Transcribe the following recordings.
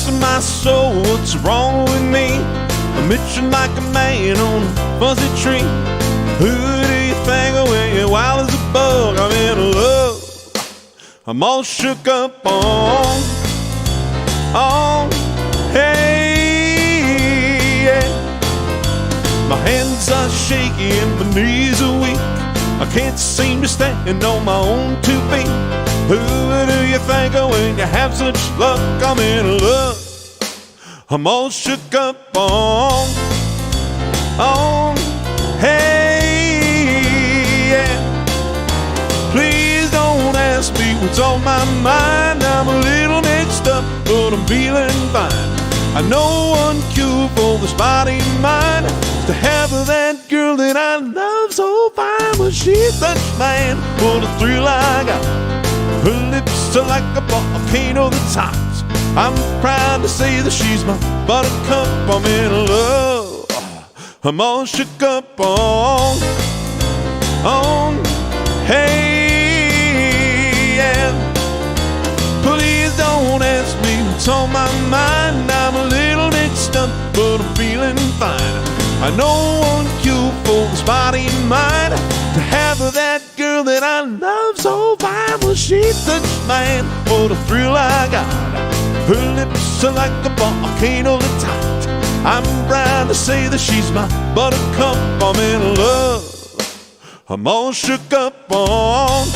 of my soul, what's wrong with me? I'm itching like a man on a fuzzy tree. Who do you think of when you're wild as a bug? I'm in love. I'm all shook up on, hey, yeah. My hands are shaky and my knees are weak. I can't seem to stand on my own 2 feet. Who do you think of when you have such luck? I'm in love. I'm all shook up on, hey, yeah. Please don't ask me what's on my mind. I'm a little mixed up, but I'm feeling fine. I know one cure for this body and mind is to have that girl that I love so fine. Well, she's such a man, what a thrill I got. Her lips are like a volcano that's hot. I'm proud to say that she's my buttercup. I'm in love. I'm all shook up on, hey, yeah. Please don't ask me what's on my mind. I'm a little mixed up, but I'm feeling fine. I know one cure for this body and mind, to have that girl that I love so fine. Well, she's such a man, what a thrill I got. Her lips are like a volcano that's hot. I'm proud to say that she's my buttercup. I'm in love. I'm all shook up on,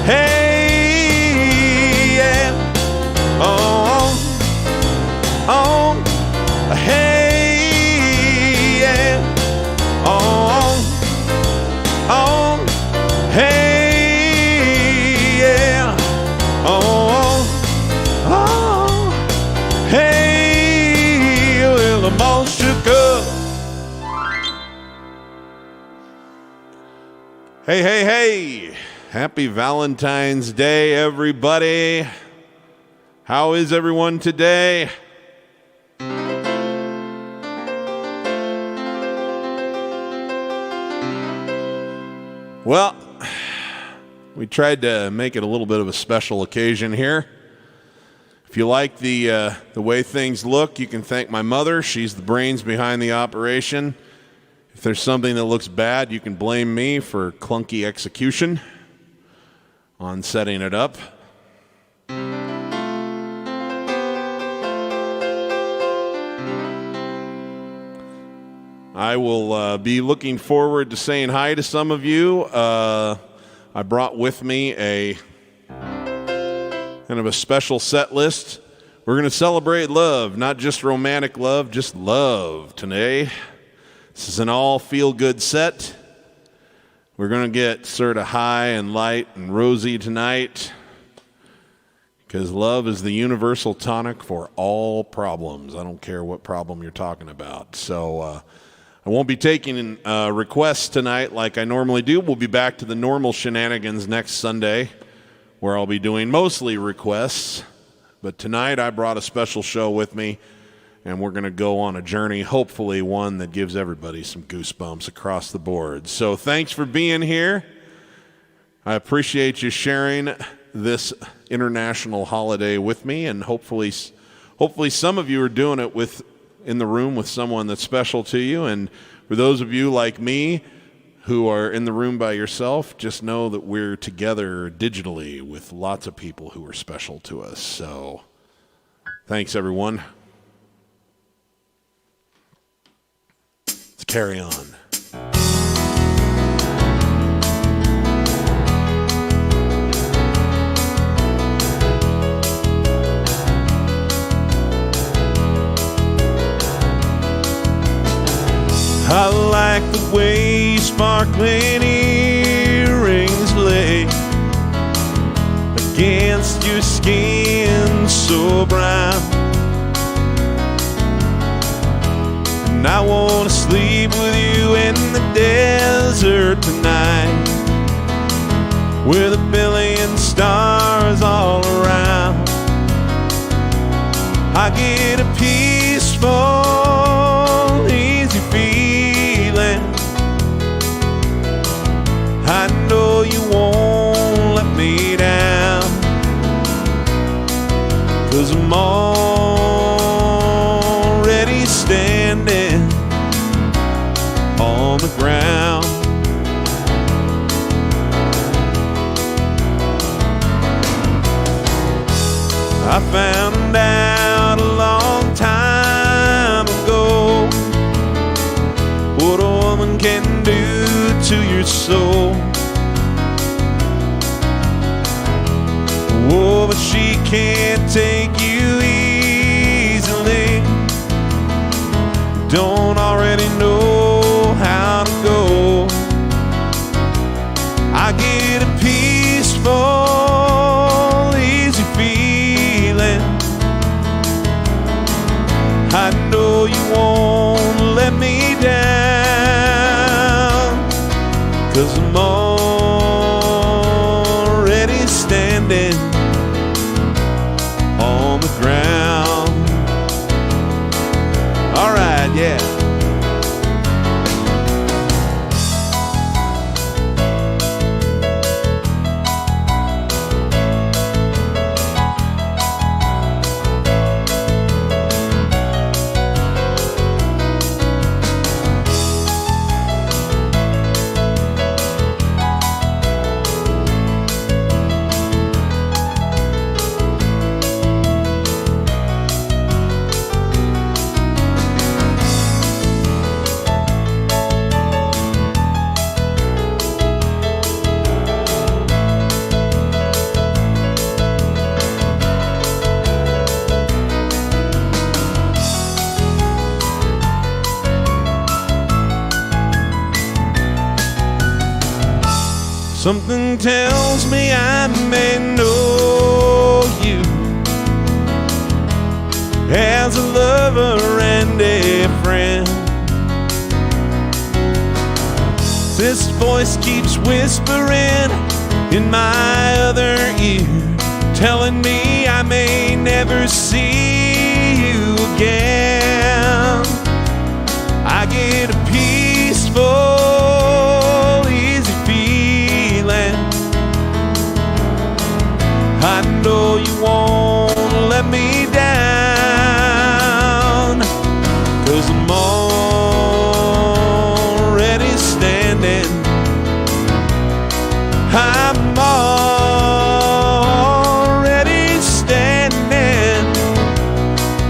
hey, yeah. Hey, yeah. Hey, yeah. Hey, well, I'm all shook up. Hey, hey, hey. Happy Valentine's Day, everybody. How is everyone today? Well, we tried to make it a little bit of a special occasion here. If you like the way things look, you can thank my mother. She's the brains behind the operation. If there's something that looks bad, you can blame me for clunky execution on setting it up. I will be looking forward to saying hi to some of you. I brought with me a kind of a special set list. We're going to celebrate love, not just romantic love, just love today. This is an all feel-good set. We're going to get sort of high and light and rosy tonight because love is the universal tonic for all problems. I don't care what problem you're talking about. So I won't be taking requests tonight like I normally do. We'll be back to the normal shenanigans next Sunday, where I'll be doing mostly requests. But tonight I brought a special show with me, and we're going to go on a journey, hopefully one that gives everybody some goosebumps across the board. So thanks for being here. I appreciate you sharing this international holiday with me, and hopefully some of you are doing it in the room with someone that's special to you. And for those of you like me who are in the room by yourself, just know that we're together digitally with lots of people who are special to us. So thanks, everyone. Let's carry on. I like the way your sparkling earrings lay against your skin so brown. And I want to sleep with you in the desert tonight, with a billion stars all around. I get a peaceful, easy feeling. I know you won't let me down. 'cause I'm already standing on the ground. I found out a long time ago what a woman can do to your soul. Oh, but she can't take you easily. Don't already know how to go. I get a peaceful, easy feeling. I know you won't let me down, 'cause I'm already standing on the ground. All right, yeah. Something tells me I may know you as a lover and a friend. This voice keeps whispering in my other ear, telling me I may never see you again. I get a peaceful, easy feeling. I know you won't let me down, 'cause I'm already standing. I'm already standing.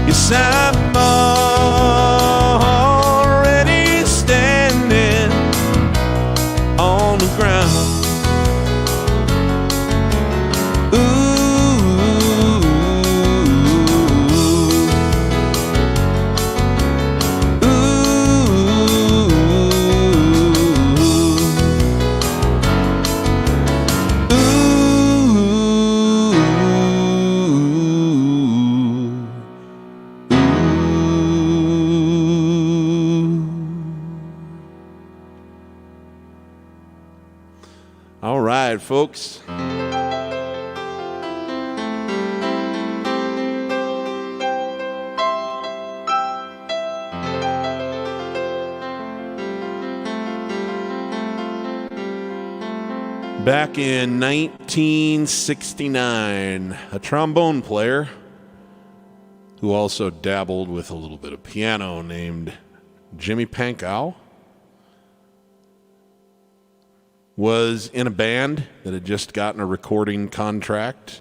Yes, I'm already standing on the ground. All right, folks. Back in 1969, a trombone player who also dabbled with a little bit of piano named Jimmy Pankow was in a band that had just gotten a recording contract.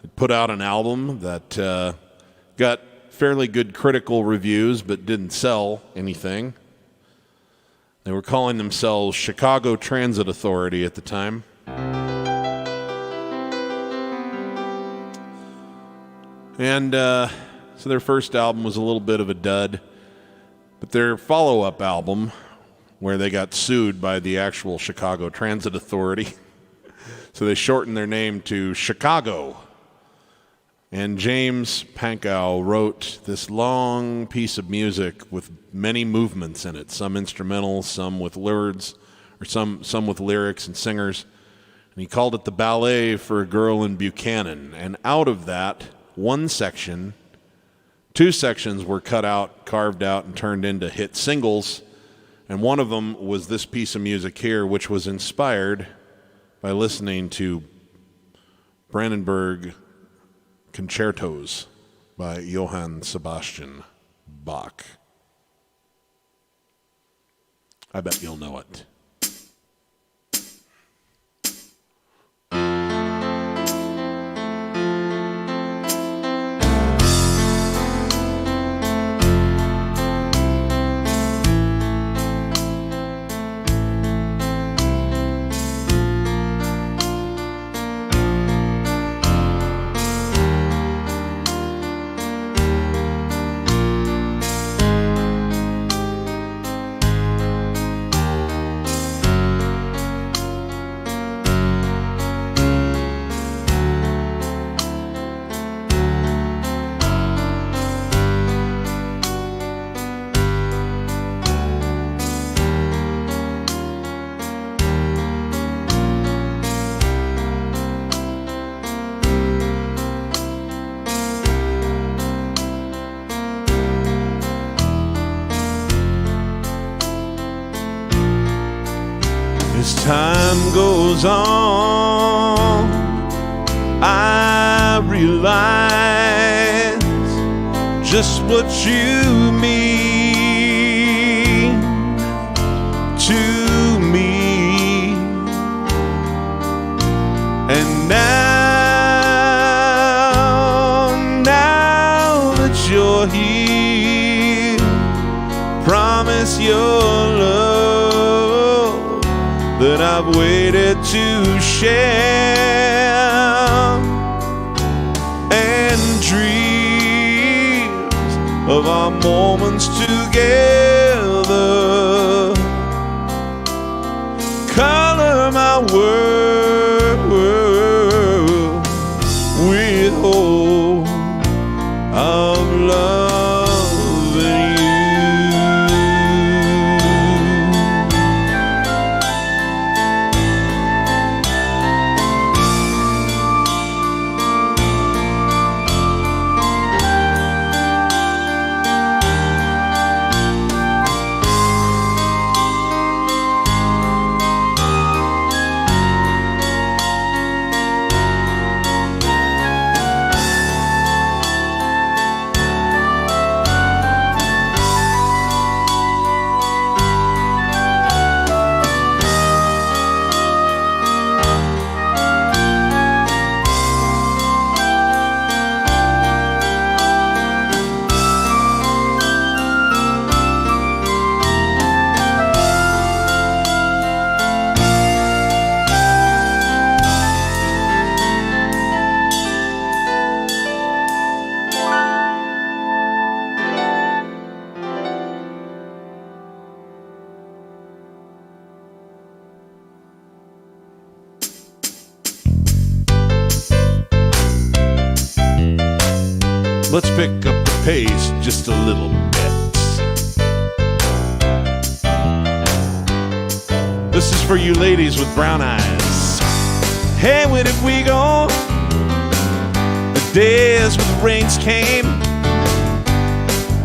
It put out an album that got fairly good critical reviews but didn't sell anything. They were calling themselves Chicago Transit Authority at the time. And so their first album was a little bit of a dud, but their follow-up album, where they got sued by the actual Chicago Transit Authority, so they shortened their name to Chicago. And James Pankow wrote this long piece of music with many movements in it, some instrumental, some with words, or some with lyrics and singers. And he called it the Ballet for a Girl in Buchanan. And out of that, one section, two sections were cut out, carved out, and turned into hit singles. And one of them was this piece of music here, which was inspired by listening to Brandenburg concertos. by Johann Sebastian Bach. I bet you'll know it. As time goes on, I realize just what you mean to me. And now that you're here, promise your love that I've waited to share, and dreams of our moments together color my world with hope of loving you. Let's pick up the pace just a little bit. This is for you ladies with brown eyes. Hey, where did we go? The days when the rains came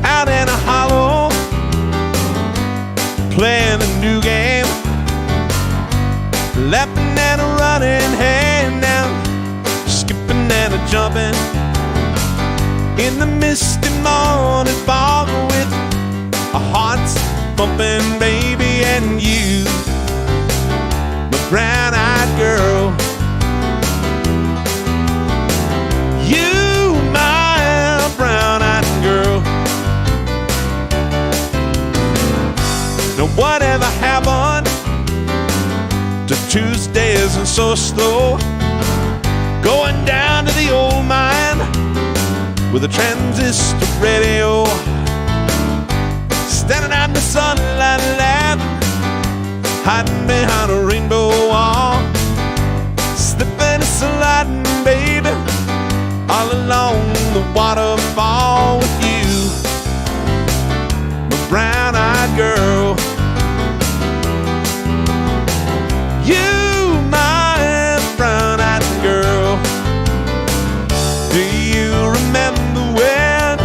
out in a hollow, playing a new game, laughing and a running, hey now, skipping and a jumping in the misty morning fog with our hearts bumping, baby, and you, my brown-eyed girl. You, my brown-eyed girl. Now whatever happened to Tuesdays and so slow, going down to the old mine with a transistor radio, standing out in the sunlight, laughing, hiding behind a rainbow wall, slipping and sliding, baby, all along the waterfall with you, my brown-eyed girl. You, my brown-eyed girl. Do you remember when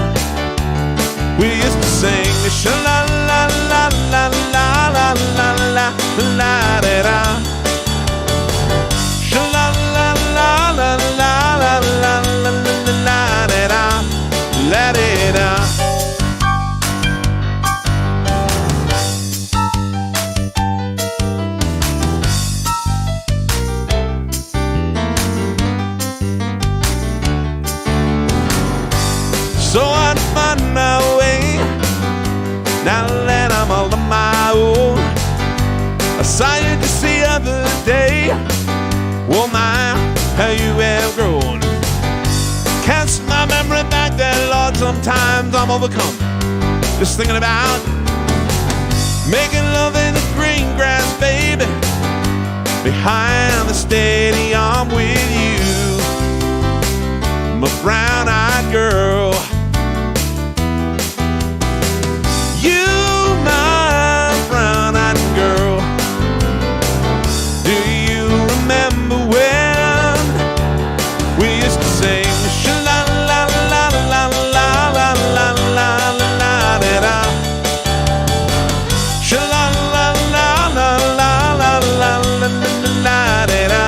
we used to sing the sha-la-la-la-la-la-la-la-la-la-la-da-da, sha-la-la-la-la-la-la-la-la-la-la-la-la. La-di-da. So I'd find my way, now that I'm all on my own. I saw you just the other day, oh my, how you have grown. Cast my memory back there, Lord, sometimes I'm overcome, just thinking about making love in the green grass, baby, behind the stadium with you, my brown-eyed girl. You, my brown-eyed girl. Do you remember when we used to sing sha-la-la-la-la-la-la-la-la-la-la-la-da? Sha-la-la-la-la-la-la-la-la-la-la-da?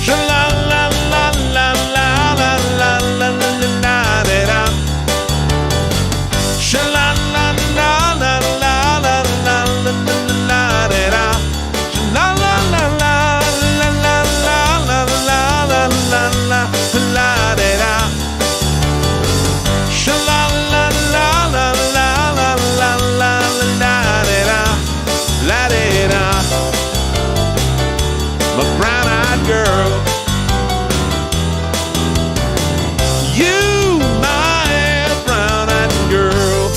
Sha-la-la-la-la-la-la-la-la-la-la-da? My brown-eyed girl, you, my brown-eyed girl.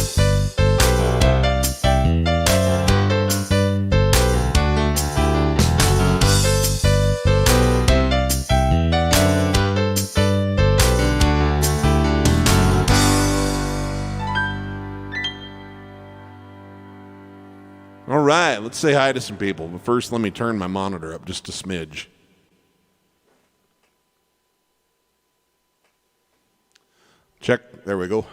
All right, let's say hi to some people. But first, let me turn my monitor up just a smidge. Check. There we go.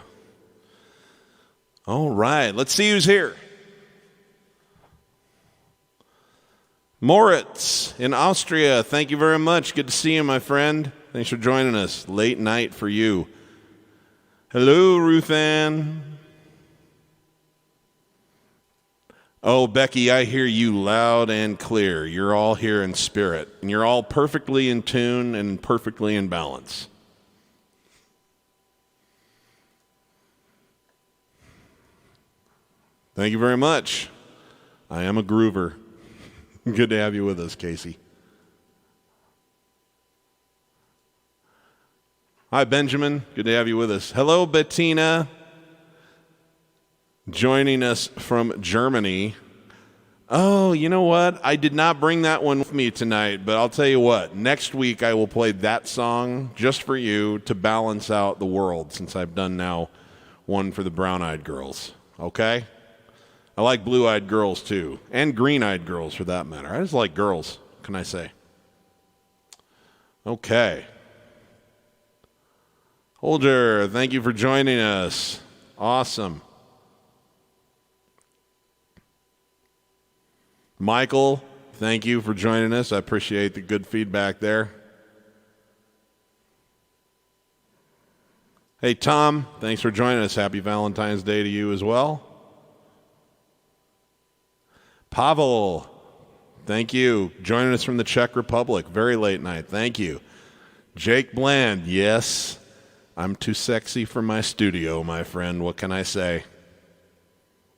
All right, let's see who's here. Moritz in Austria, thank you very much. Good to see you, my friend. Thanks for joining us. Late night for you. Hello, Ruth Ann. Oh, Becky, I hear you loud and clear. You're all here in spirit, and you're all perfectly in tune and perfectly in balance. Thank you very much. I am a groover. Good to have you with us, Casey. Hi, Benjamin. Good to have you with us. Hello, Bettina. Joining us from Germany. Oh, you know what? I did not bring that one with me tonight, but I'll tell you what. Next week I will play that song just for you to balance out the world, since I've done now one for the brown-eyed girls. Okay? I like blue-eyed girls too, and green-eyed girls for that matter. I just like girls, what can I say? Okay. Holger, thank you for joining us. Awesome. Michael, thank you for joining us. I appreciate the good feedback there. Hey, Tom, thanks for joining us. Happy Valentine's Day to you as well. Pavel, thank you. Joining us from the Czech Republic. Very late night. Thank you. Jake Bland, yes, I'm too sexy for my studio, my friend. What can I say?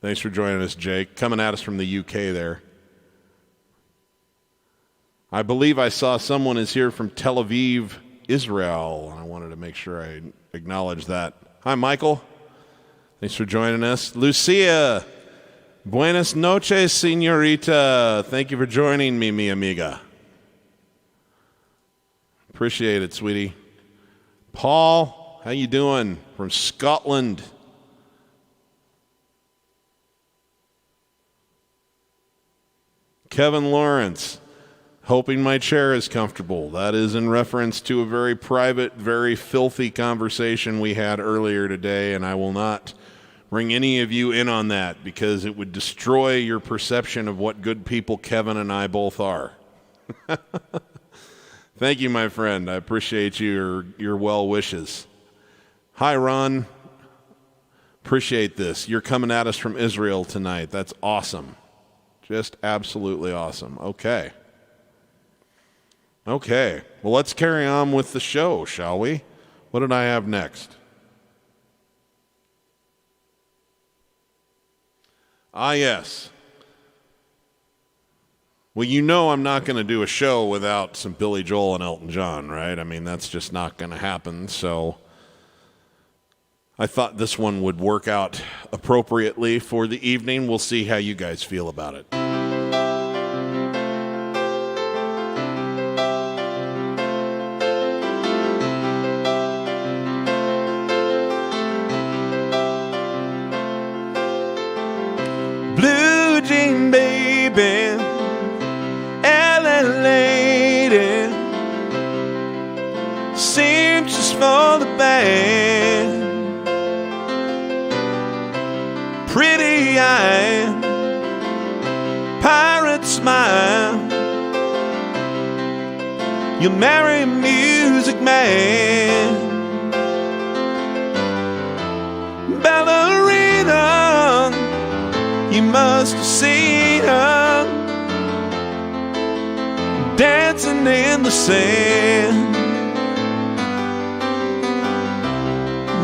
Thanks for joining us, Jake. Coming at us from the UK there. I believe I saw someone is here from Tel Aviv, Israel, and I wanted to make sure I acknowledge that. Hi, Michael. Thanks for joining us. Lucia, buenas noches, señorita. Thank you for joining me, mi amiga. Appreciate it, sweetie. Paul, how you doing? From Scotland. Kevin Lawrence. Hoping my chair is comfortable. That is in reference to a very private, very filthy conversation we had earlier today, and I will not bring any of you in on that because it would destroy your perception of what good people Kevin and I both are. Thank you, my friend. I appreciate your well wishes. Hi, Ron. Appreciate this. You're coming at us from Israel tonight. That's awesome. Just absolutely awesome. Okay. Well, let's carry on with the show, shall we? What did I have next? Yes. Well, you know I'm not going to do a show without some Billy Joel and Elton John, right? I mean, that's just not going to happen, so I thought this one would work out appropriately for the evening. We'll see how you guys feel about it. Blue jean baby, LA lady, seamstress for the band. Pretty eye, pirate smile, you'll marry a music man. Ballerina, you must have seen her dancing in the sand.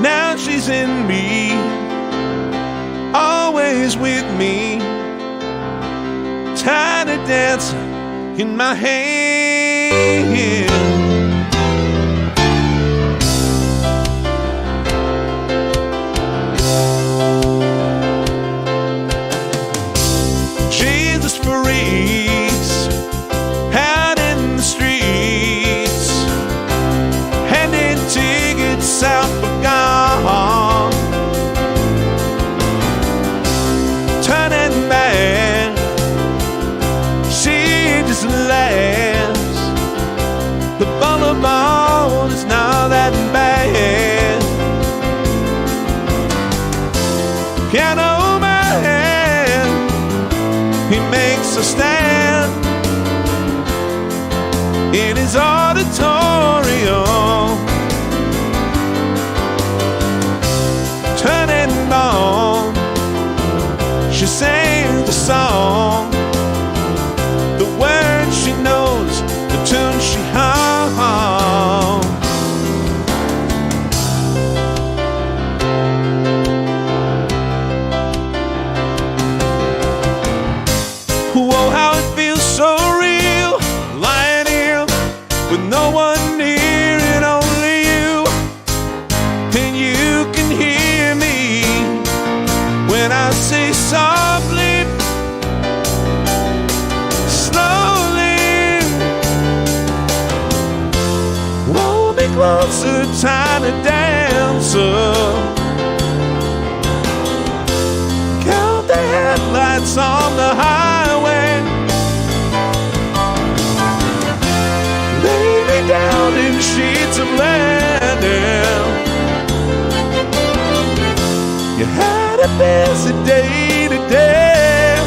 Now she's in me, always with me, tiny dancer in my hand. Jesus freaks out in the streets, handing tickets out for gone. Turning back, she just laughs. The boulevard is not that bad. Piano man, he makes a stand in his auditorium, turning on. She sings the song, the words she knows, the tune she hums. Whoa, how it feels so real, lying here with no one near and only you. And you can hear me when I say softly, slowly, hold me closer, tiny dancer. Count the headlights on the highway, lay me down in sheets of linen. You had a busy day today.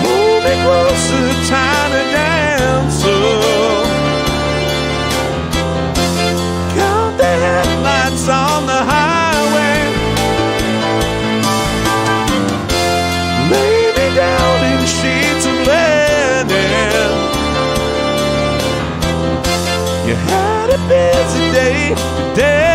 Hold me closer, tiny dancer. Count the headlights on the highway, lay me down in sheets of linen. You had a busy day today.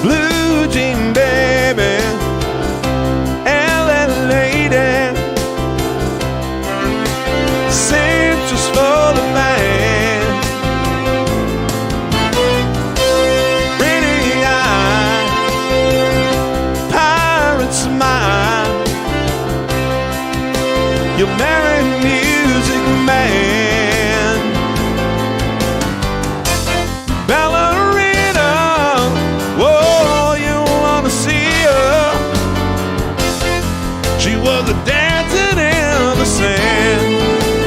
Blue jean baby, LA lady, seamstress for the band. Pretty eye, pirate smile, you'll marry music man. Ballerina, whoa, you wanna see her? She was a dancing in the sand.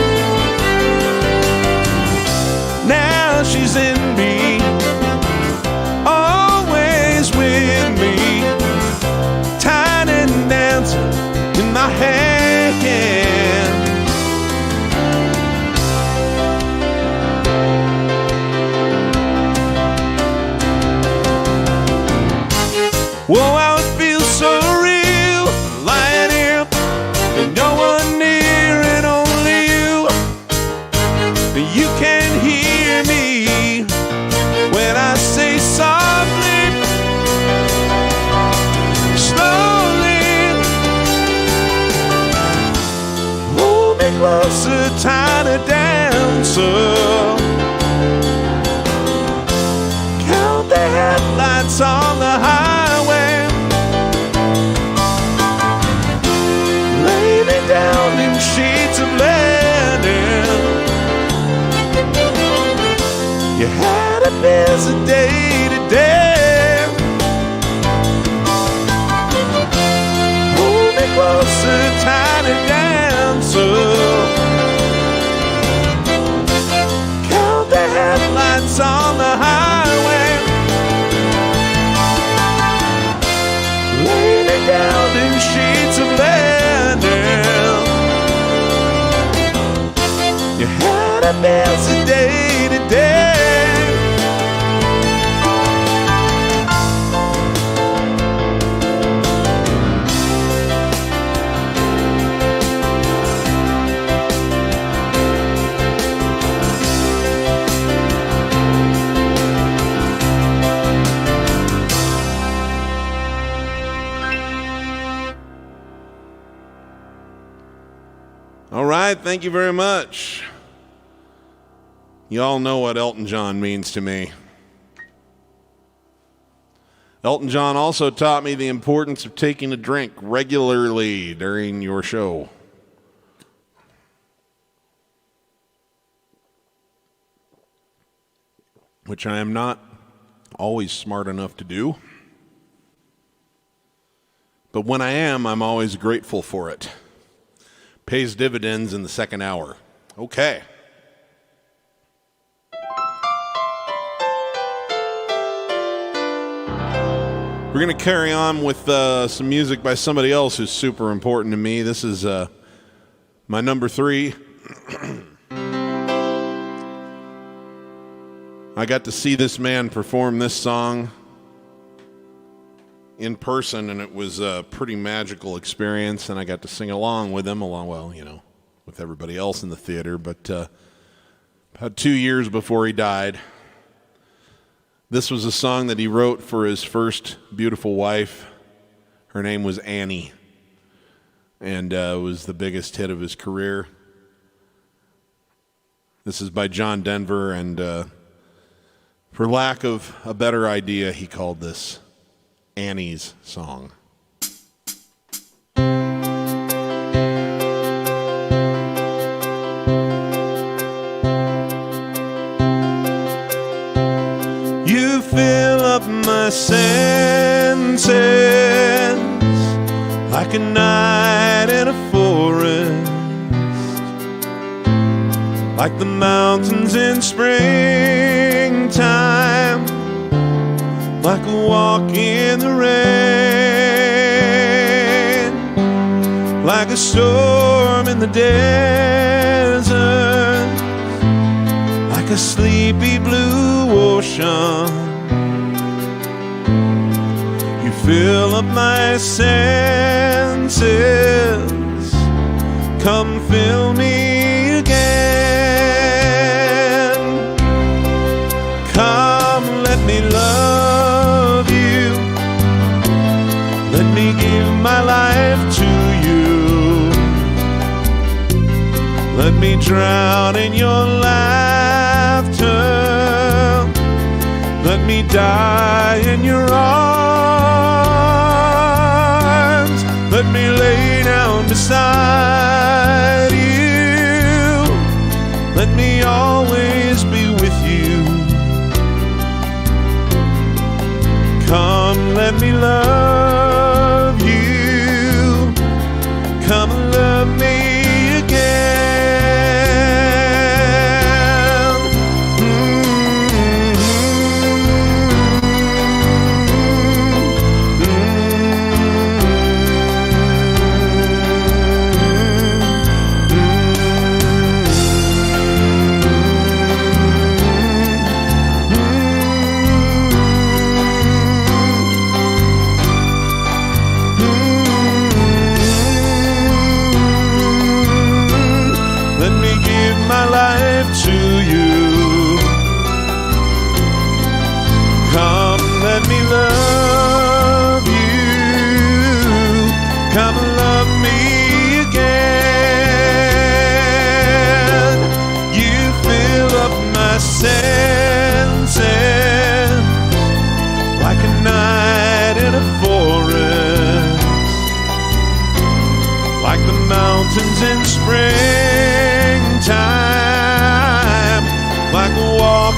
Whoa, how it feels so real, lying here, and no one near, and only you. You can hear me when I say softly, slowly, hold me closer, tiny dancer. Count the headlights on the highway, lay me down in sheets of linen. You had a busy day today. Hold me closer, tiny dancer. Count the headlights on the highway, lay me down in sheets of linen. You had a busy day today. All right, thank you very much. You all know what Elton John means to me. Elton John also taught me the importance of taking a drink regularly during your show. Which I am not always smart enough to do. But when I am, I'm always grateful for it. Pays dividends in the second hour. Okay. We're going to carry on with some music by somebody else who's super important to me. This is my number 3. I got to see this man perform this song in person, and it was a pretty magical experience, and I got to sing along with him, with everybody else in the theater. But about 2 years before he died, this was a song that he wrote for his first beautiful wife. Her name was Annie, and it was the biggest hit of his career. This is by John Denver, and for lack of a better idea, he called this Annie's Song. You fill up my senses like a night in a forest, like the mountains in springtime, like a walk in the rain, like a storm in the desert, like a sleepy blue ocean. You fill up my senses, come fill me again. Come, let me love you. Let me give my life to you. Let me drown in your laughter. Let me die in your arms. Let me lay down beside you. Let me always be with you. Come, let me love you. Come and love me again.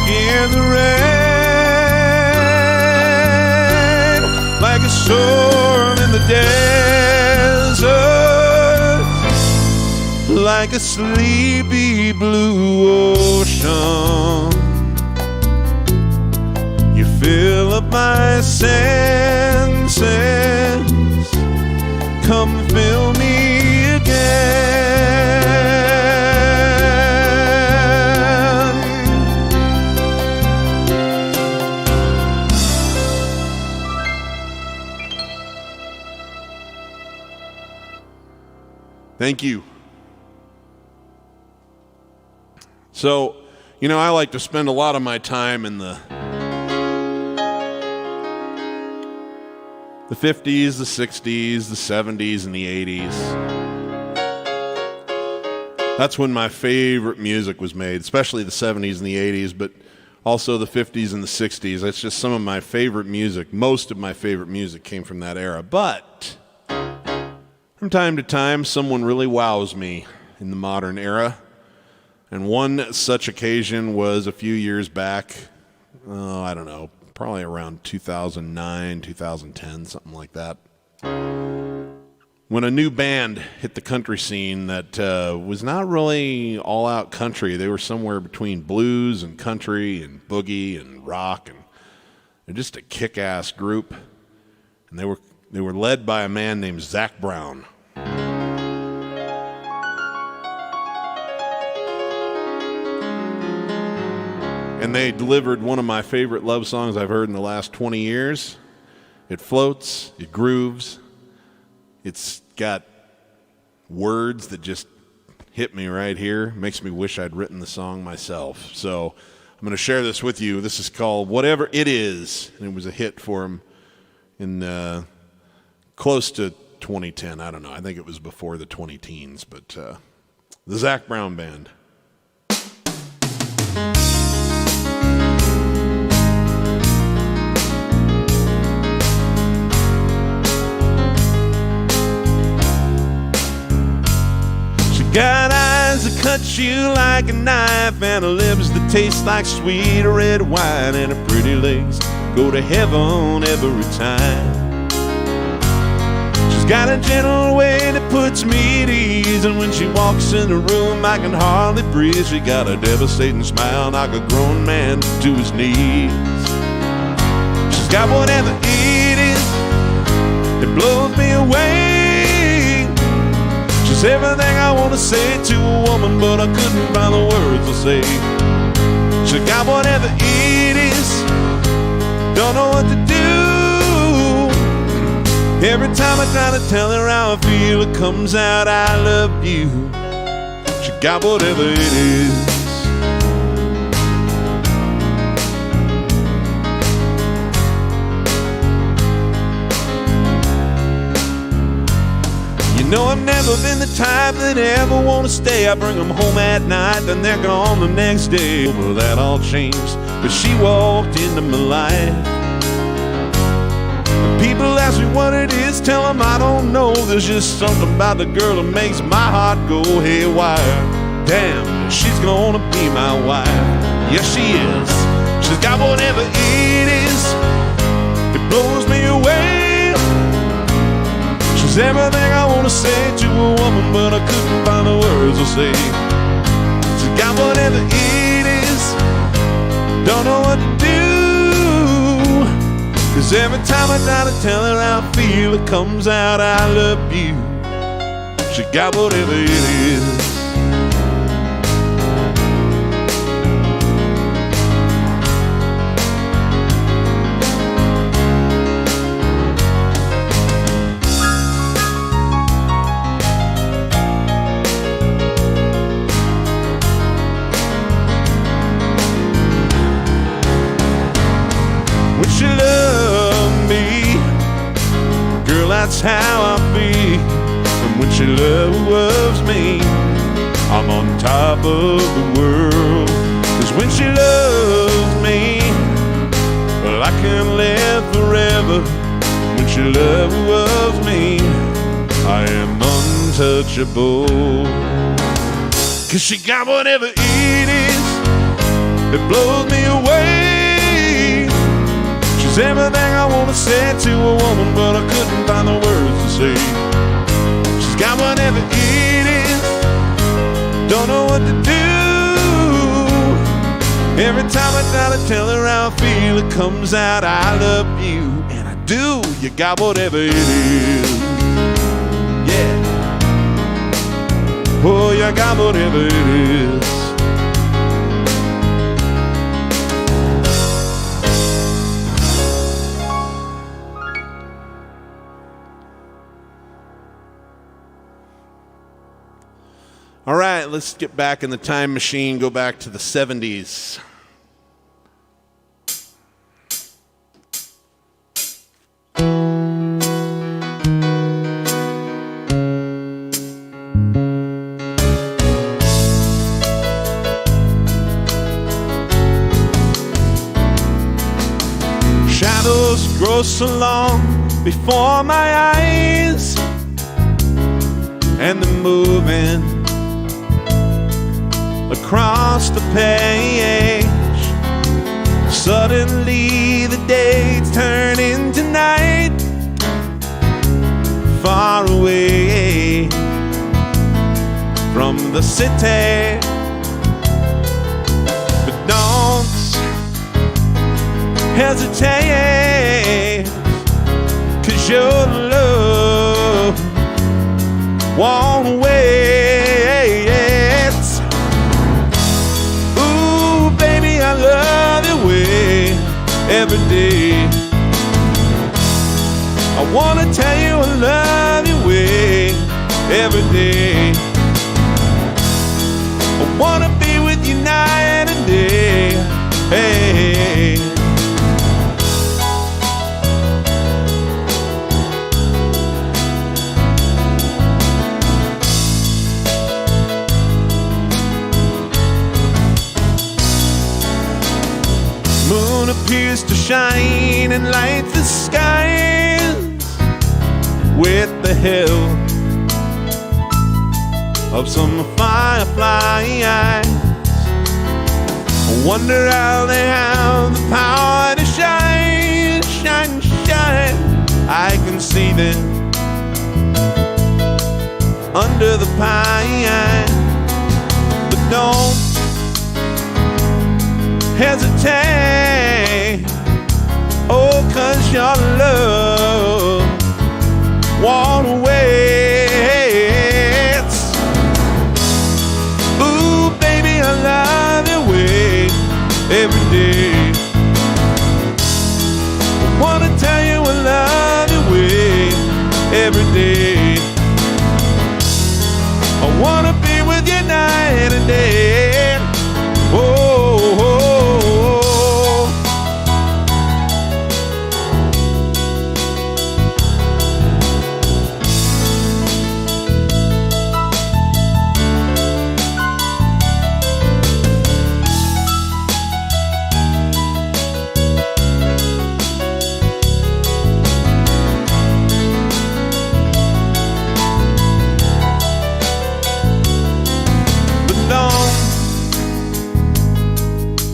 in the rain, like a storm in the desert, like a sleepy blue ocean. You fill up my senses, come fill me again. Thank you. So, you know, I like to spend a lot of my time in the 50s, the 60s, the 70s, and the 80s. That's when my favorite music was made, especially the 70s and the 80s, but also the 50s and the 60s. That's just some of my favorite music. Most of my favorite music came from that era. But from time to time, someone really wows me in the modern era. And one such occasion was a few years back, I don't know, probably around 2009, 2010, something like that, when a new band hit the country scene that was not really all-out country. They were somewhere between blues and country and boogie and rock, and they're just a kick-ass group. And they were led by a man named Zac Brown. And they delivered one of my favorite love songs I've heard in the last 20 years. It floats, it grooves, it's got words that just hit me right here. Makes me wish I'd written the song myself. So I'm going to share this with you. This is called Whatever It Is. And it was a hit for him in close to 2010. I don't know. I think it was before the 20-teens. But the Zac Brown Band. Got eyes that cut you like a knife, and her lips that taste like sweet red wine, and her pretty legs go to heaven every time. She's got a gentle way that puts me at ease, and when she walks in the room I can hardly breathe. She got a devastating smile, knock a grown man to his knees. She's got whatever it is that blows me away. She's everything I want to say to a woman, but I couldn't find the words to say. She got whatever it is, don't know what to do. Every time I try to tell her how I feel, it comes out, I love you. She got whatever it is. You know I've never been the type that ever want to stay. I bring them home at night, then they're gone the next day. Well, that all changed, but she walked into my life. When people ask me what it is, tell them I don't know. There's just something about the girl that makes my heart go haywire. Damn, she's gonna be my wife. Yes, she is. She's got whatever it is that blows me away. She's everything I want to say to a woman, but I couldn't find the words to say. She got whatever it is, don't know what to do. 'Cause every time I try to tell her how I feel, it comes out, I love you. She got whatever it is. That's how I feel. And when she loves me, I'm on top of the world. 'Cause when she loves me, well, I can live forever. When she loves me, I am untouchable. 'Cause she got whatever it is it blows me away. She's everything I want to say to a woman, but I couldn't find the words to say. She's got whatever it is, don't know what to do. Every time I try to tell her how I feel, it comes out, I love you. And I do, you got whatever it is. Yeah. Oh, you got whatever it is. All right, let's get back in the time machine, go back to the 70s. Shadows grow so long before my eyes, and they're moving across the page. Suddenly the days turn into night, far away from the city. But don't hesitate, 'cause your love won't wait. I love your way every day. I wanna tell you I love your way every day. I wanna be with you night and day. Hey. Moon appears to shine and light the skies with the help of some firefly eyes. I wonder how they have the power to shine, shine, shine. I can see them under the pine, but don't hesitate, oh, 'cause your love won't wait. Ooh, baby, I love your way every day. I wanna tell you I love your way every day. I wanna be with you night and day. Oh, oh, oh.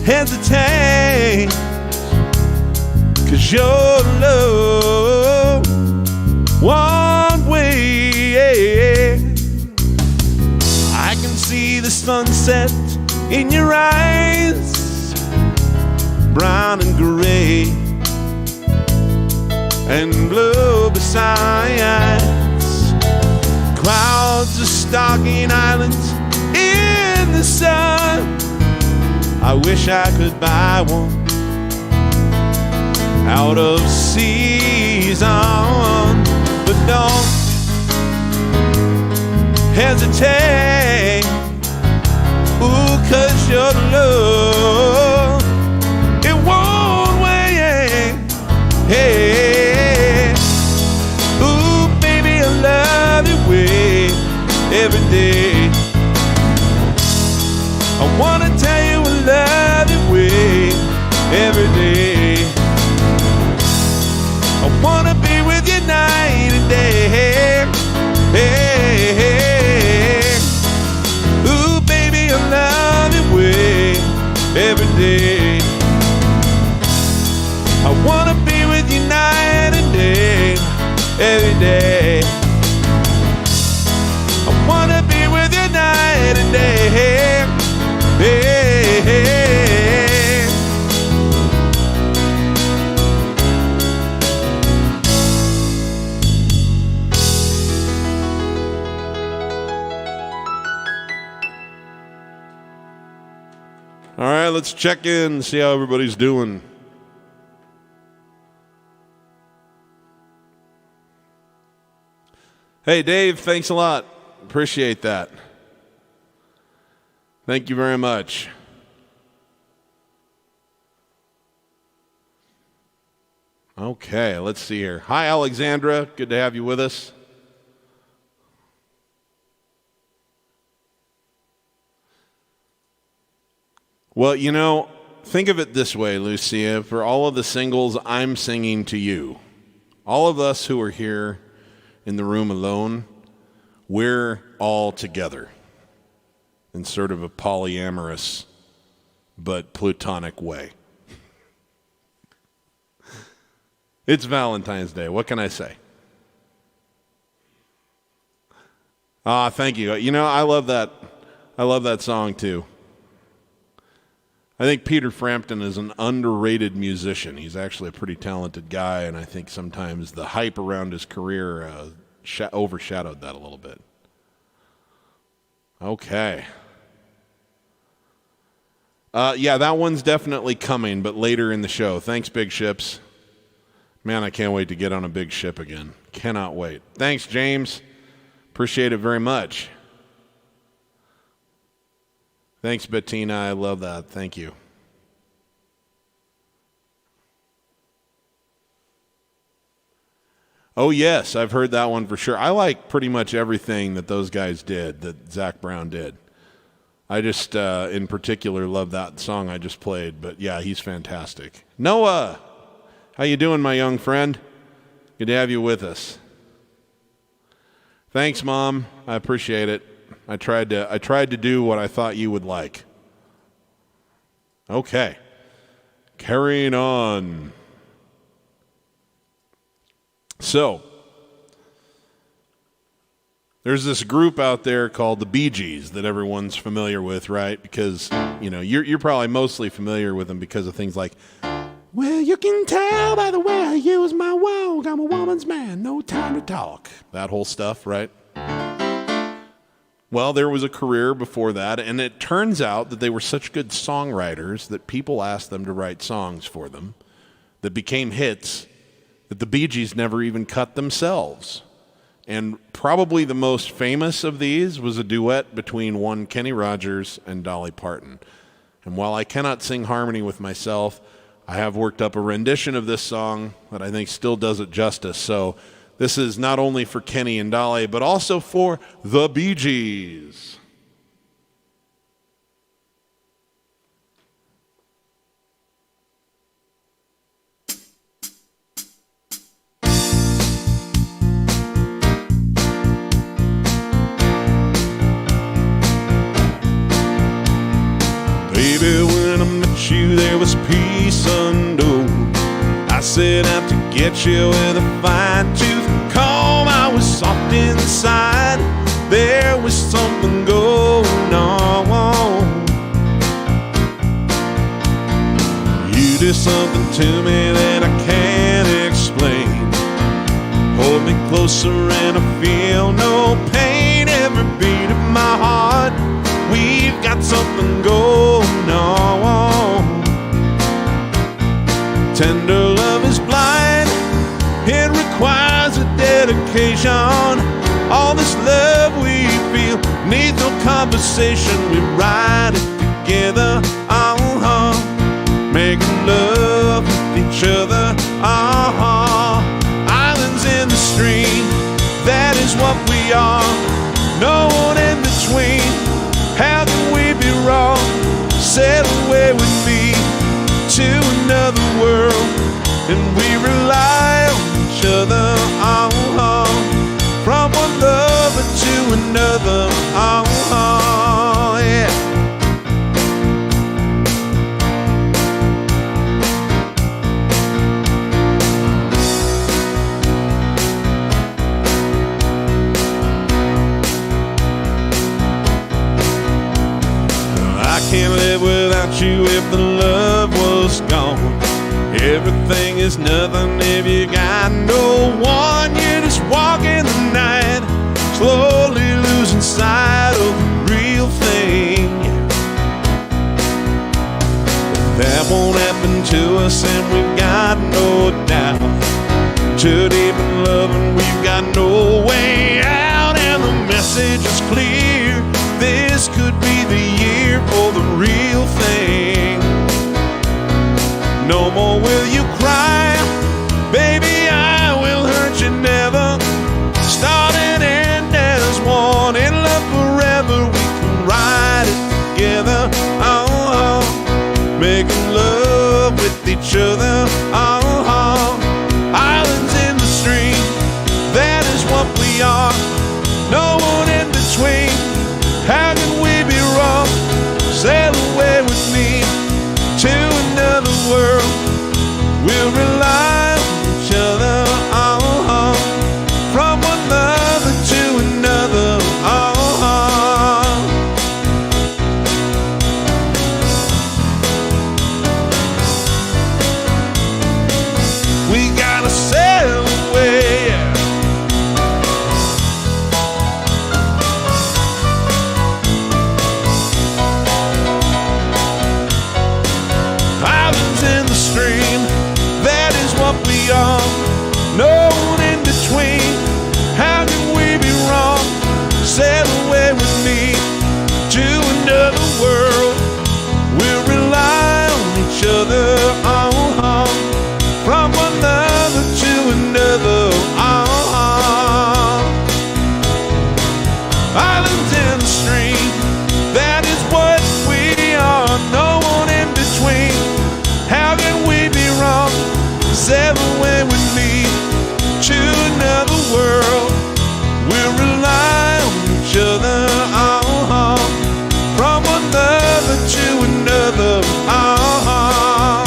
Hesitate, 'cause your love won't wait. I can see the sunset in your eyes, brown and gray and blue besides. Clouds are stalking islands in the sun. I wish I could buy one out of season, but don't hesitate. Ooh, 'cause your love, it won't wait. Hey, ooh, baby, I love your way every day. I wanna tell you I love your way every day. I wanna be with you night and day. Hey, hey. Ooh, baby, I love your way every day. All right, let's check in, see how everybody's doing. Hey, Dave, thanks a lot. Appreciate that. Thank you very much. Okay, let's see here. Hi, Alexandra. Good to have you with us. Well, you know, think of it this way, Lucia. For all of the singles, I'm singing to you. All of us who are here in the room alone, we're all together in sort of a polyamorous but platonic way. It's Valentine's Day. What can I say? Thank you. You know, I love that. I love that song too. I think Peter Frampton is an underrated musician. He's actually a pretty talented guy, and I think sometimes the hype around his career overshadowed that a little bit. Okay. Yeah, that one's definitely coming, but later in the show. Thanks, Big Ships. Man, I can't wait to get on a big ship again. Cannot wait. Thanks, James. Appreciate it very much. Thanks, Bettina. I love that. Thank you. Oh, yes, I've heard that one for sure. I like pretty much everything that those guys did, that Zach Brown did. I just, in particular, love that song I just played. But, yeah, he's fantastic. Noah! How you doing, my young friend? Good to have you with us. Thanks, Mom. I appreciate it. I tried to do what I thought you would like. Okay. Carrying on. So, there's this group out there called the Bee Gees that everyone's familiar with, right? Because, you know, you're probably mostly familiar with them because of things like, well, you can tell by the way I use my walk, I'm a woman's man, no time to talk. That whole stuff, right? Well, there was a career before that, and it turns out that they were such good songwriters that people asked them to write songs for them that became hits that the Bee Gees never even cut themselves. And probably the most famous of these was a duet between one Kenny Rogers and Dolly Parton. And while I cannot sing harmony with myself, I have worked up a rendition of this song that I think still does it justice. So this is not only for Kenny and Dolly, but also for the Bee Gees. Baby, when I met you, there was peace unknown. I set out to get you with a fine-tooth comb. I was soft inside. There was something going on. You did something to me that I can't explain. Hold me closer and I feel no pain. Every beat of my heart, we've got something going on. Tender love is blind. It requires a dedication. All this love we feel needs no conversation. We ride it together, making love with each other, Islands in the stream, that is what we are. No one in between. How can we be wrong? Sail away with me to another world, and we rely on each other, from one lover to another, yeah. I can't live without you if the love was gone. Everything is nothing if you got no one. You just walk in the night, slowly losing sight of the real thing. that won't happen to us, and we've got no doubt. Too deep in love and we've got no way out, and the message is clear. This could be the year for the real thing. No more will you cry, baby, I will hurt you never. Start and end as one, in love forever, we can ride it together. Oh, making love with each other. Oh, islands in the stream, that is what we are. No one in between. How can we be wrong? Sail away with me to another world. We'll rely on each other. Oh, from one another to another. Oh, we gotta sail away. Islands in the stream, that is what we are. No one in between. How can we be wrong? Sail away with me to another world. We'll rely on each other. Oh, from one another to another. Oh, islands in the stream, that is what we are. No one in between. How can we be wrong? Sail away with me to another world. We'll rely on each other. Oh, from one another to another. Oh,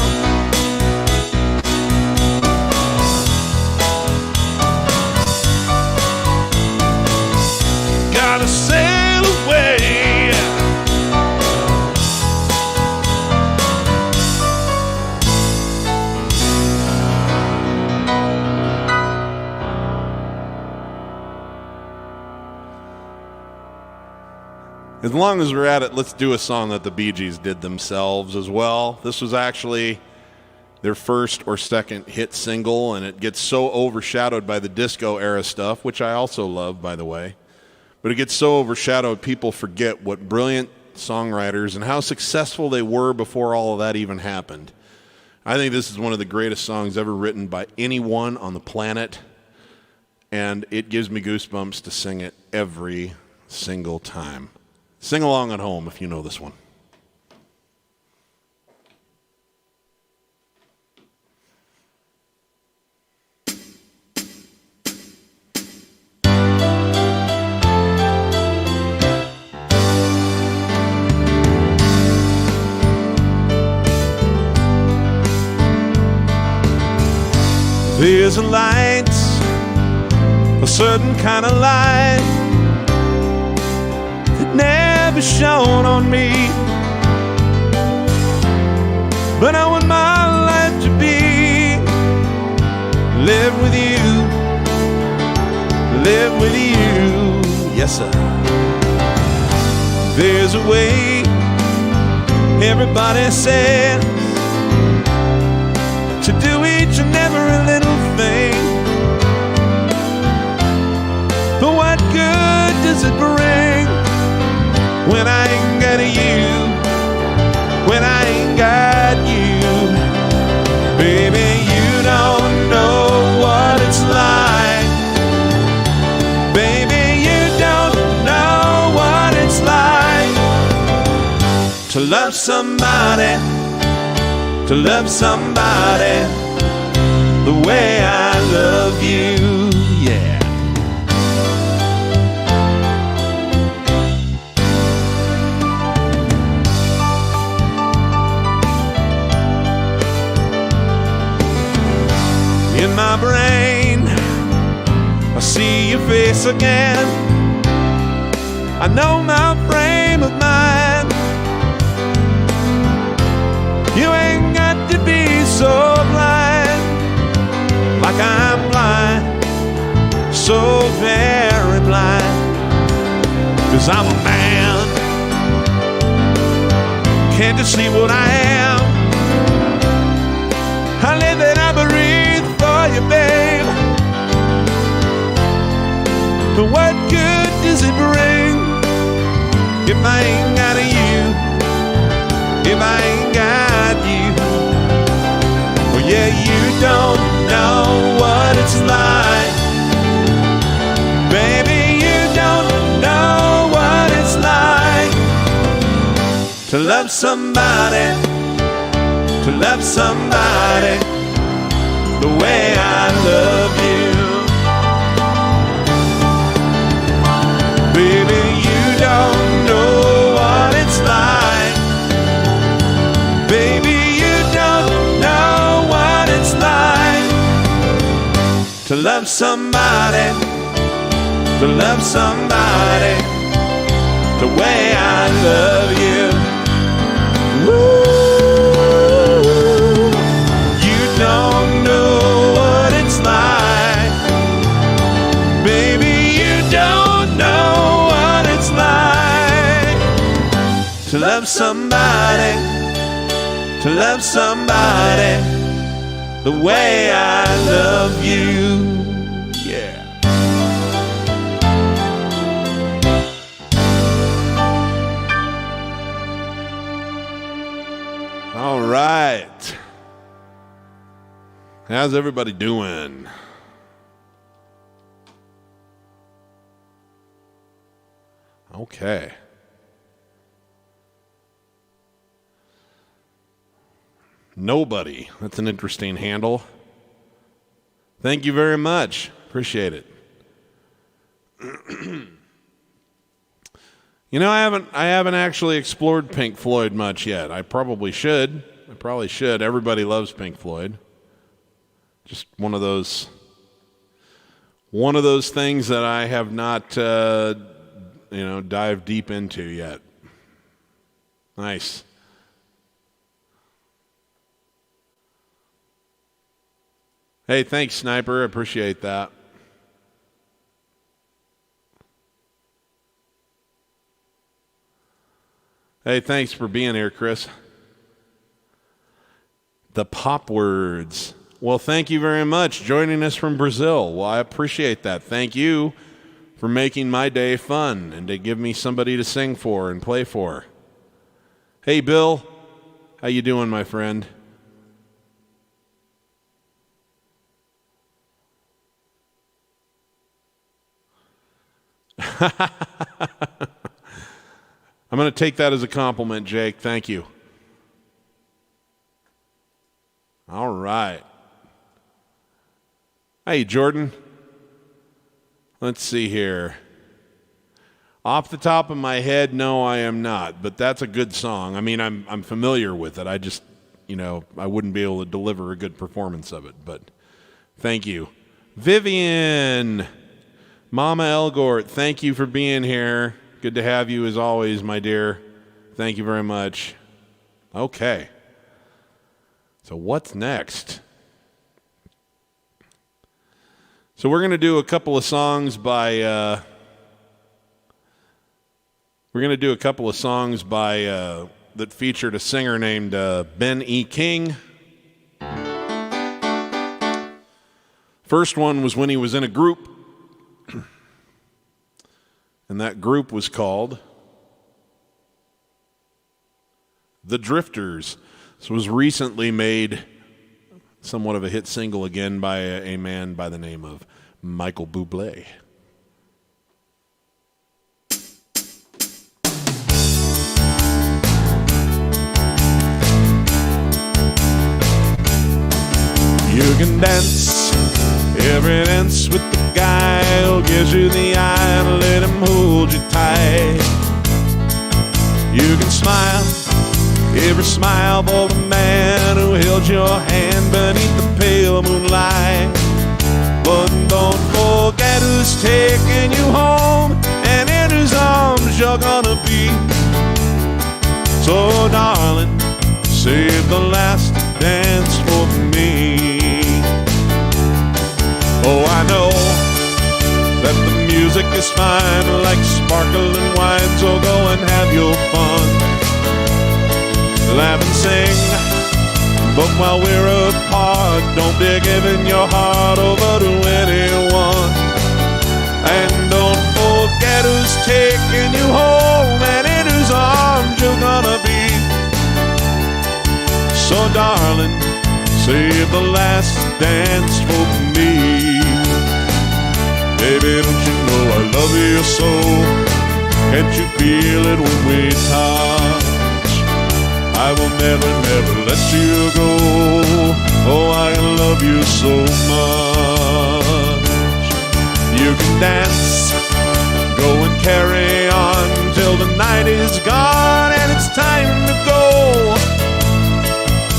gotta sail away. As long as we're at it, let's do a song that the Bee Gees did themselves as well. This was actually their first or second hit single, and it gets so overshadowed by the disco era stuff, which I also love, by the way. But it gets so overshadowed, people forget what brilliant songwriters and how successful they were before all of that even happened. I think this is one of the greatest songs ever written by anyone on the planet, and it gives me goosebumps to sing it every single time. Sing along at home if you know this one. There's a light, a certain kind of light that never shone on me, but I want my life to be live with you, live with you, yes sir. There's a way, everybody says, to do each and every little thing, but what good does it bring when I ain't got you, when I ain't got you? Baby, you don't know what it's like. Baby, you don't know what it's like to love somebody, to love somebody the way I love you, yeah. In my brain, I see your face again. I know my frame of mind. You ain't got to be so blind, like I'm blind, so very blind. 'Cause I'm a man, can't you see what I am? does it bring if I ain't got you? If I ain't got you? Well, yeah, you don't know what it's like. Baby, you don't know what it's like to love somebody, to love somebody the way I love you. Baby, you don't know what it's like. Baby, you don't know what it's like to love somebody, to love somebody the way I love you. Woo! You don't know what it's like. Baby, you don't know what it's like to love somebody, to love somebody the way I love you. Yeah. All right. How's everybody doing? Okay. Nobody. That's an interesting handle. Thank you very much. Appreciate it. You know, I haven't actually explored Pink Floyd much yet. I probably should. Everybody loves Pink Floyd. Just one of those things that I have not dived deep into yet. Nice. Hey, thanks, Sniper. I appreciate that. Hey, thanks for being here, Chris. The Pop Words. Well, thank you very much. Joining us from Brazil. Well, I appreciate that. Thank you for making my day fun and to give me somebody to sing for and play for. Hey, Bill. How you doing, my friend? I'm going to take that as a compliment, Jake. Thank you. All right. Hey, Jordan. Let's see here. Off the top of my head, no, I am not. But that's a good song. I mean, I'm familiar with it. I just, I wouldn't be able to deliver a good performance of it. But thank you. Vivian. Mama Elgort, thank you for being here. Good to have you as always, my dear. Thank you very much. Okay. So what's next? So we're going to do a couple of songs by that featured a singer named Ben E. King. First one was when he was in a group. And that group was called The Drifters. This was recently made somewhat of a hit single again by a man by the name of Michael Bublé. You can dance every dance with the guy who gives you the eye and let him hold you tight. You can smile every smile for the man who held your hand beneath the pale moonlight. But don't forget who's taking you home and in whose arms you're gonna be. So darling, save the last dance for me. Oh, I know that the music is fine like sparkling wine, so go and have your fun. Laugh and sing, but while we're apart, don't be giving your heart over to anyone. And don't forget who's So darling, save the last dance for me. Baby, don't you know I love you so? Can't you feel it when we touch? I will never, never let you go. Oh, I love you so much. You can dance, go and carry on till the night is gone and it's time to go.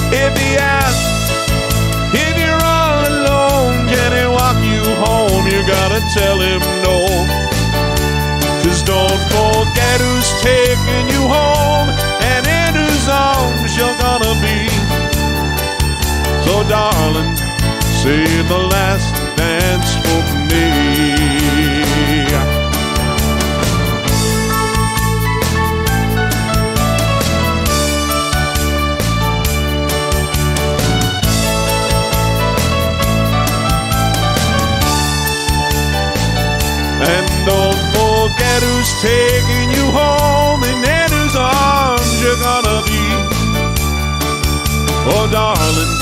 If he asks if you're all alone, can he walk you home? You gotta tell him no. 'Cause don't forget who's taking you home and in whose arms you're gonna be. So darling, save the last dance for me. And don't forget who's taking you home and in whose arms you're gonna be. Oh darling,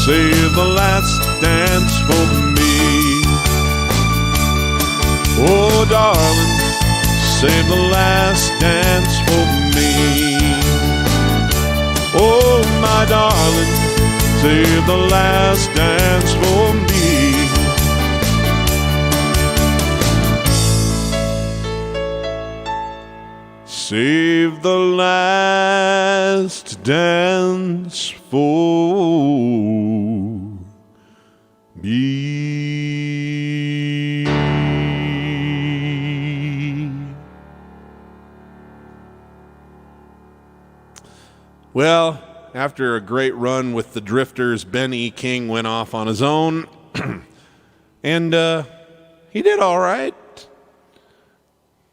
save the last dance for me. Oh darling, save the last dance for me. Oh my darling, save the last dance for me. Save the last dance for me. Well, after a great run with the Drifters, Ben E. King went off on his own, and he did all right.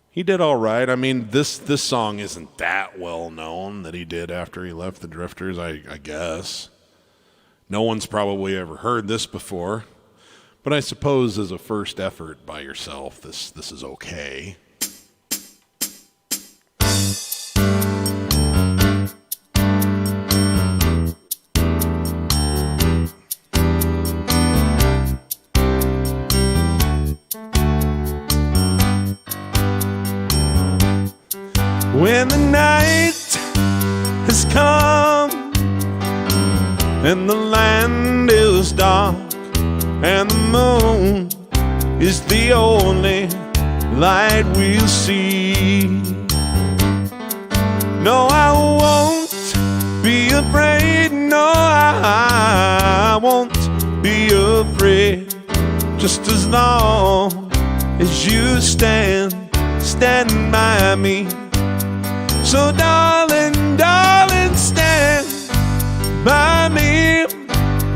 He did all right. I mean, this song isn't that well known that he did after he left the Drifters, I guess. No one's probably ever heard this before, but I suppose as a first effort by yourself, this is okay. When the night has come and the land is dark and the moon is the only light we'll see, no, I won't be afraid. No, I won't be afraid. Just as long as you stand by me. So darling, darling, stand by me.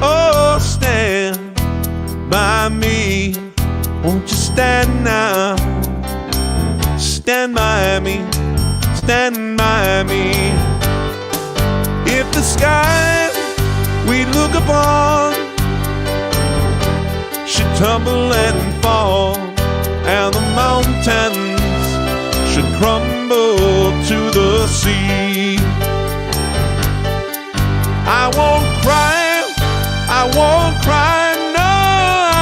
Oh, stand by me. Won't you stand now? Stand by me, stand by me. If the sky we look upon should tumble and fall, and the mountains should crumble to the sea, I won't cry, I won't cry, no,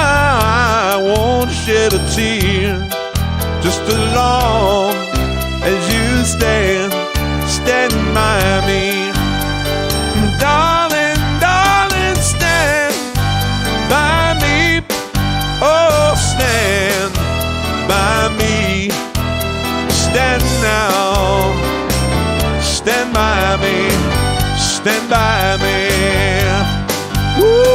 I won't shed a tear. Just as long as you stand by me. Darling, darling, stand by me. Oh, stand by me. Stand now, stand by me, stand by me. Woo.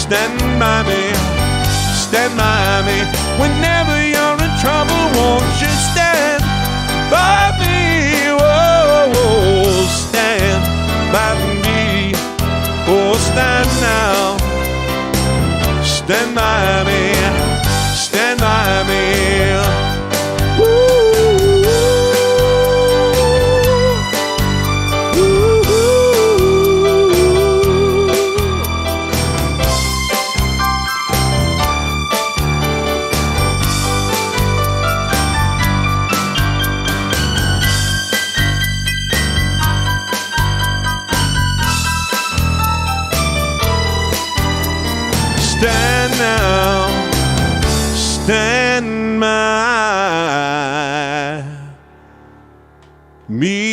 stand by me, stand by me. Whenever you're in trouble, won't you stand by me? Oh, stand by me. Oh, stand now. Stand by me. Stand by me. Stand now, stand by me.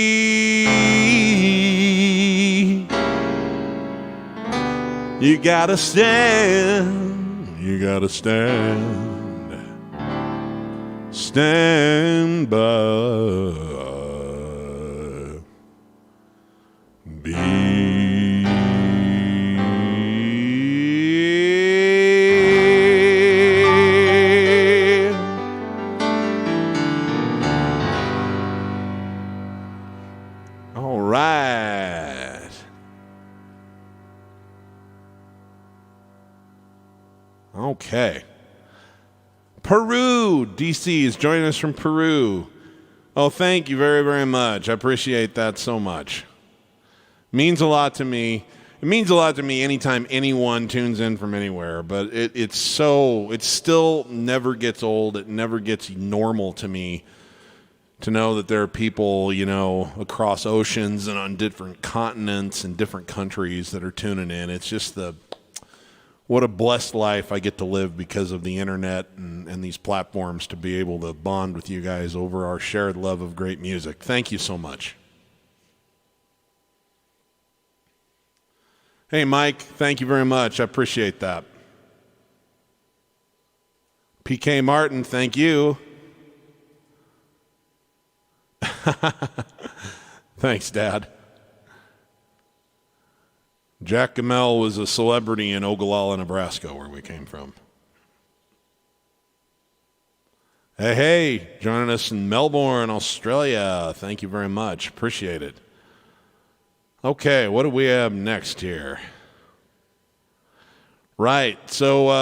You gotta stand, you gotta stand, stand by me. Okay. Peru, DC is joining us from Peru. Oh, thank you very, very much. I appreciate that so much. Means a lot to me. It means a lot to me anytime anyone tunes in from anywhere, but it still never gets old. It never gets normal to me to know that there are people, you know, across oceans and on different continents and different countries that are tuning in. It's just what a blessed life I get to live because of the internet and these platforms to be able to bond with you guys over our shared love of great music. Thank you so much. Hey, Mike, thank you very much. I appreciate that. PK Martin, thank you. Thanks, Dad. Jack Gamel was a celebrity in Ogallala, Nebraska, where we came from. Hey, joining us in Melbourne, Australia. Thank you very much. Appreciate it. Okay, what do we have next here? Right, so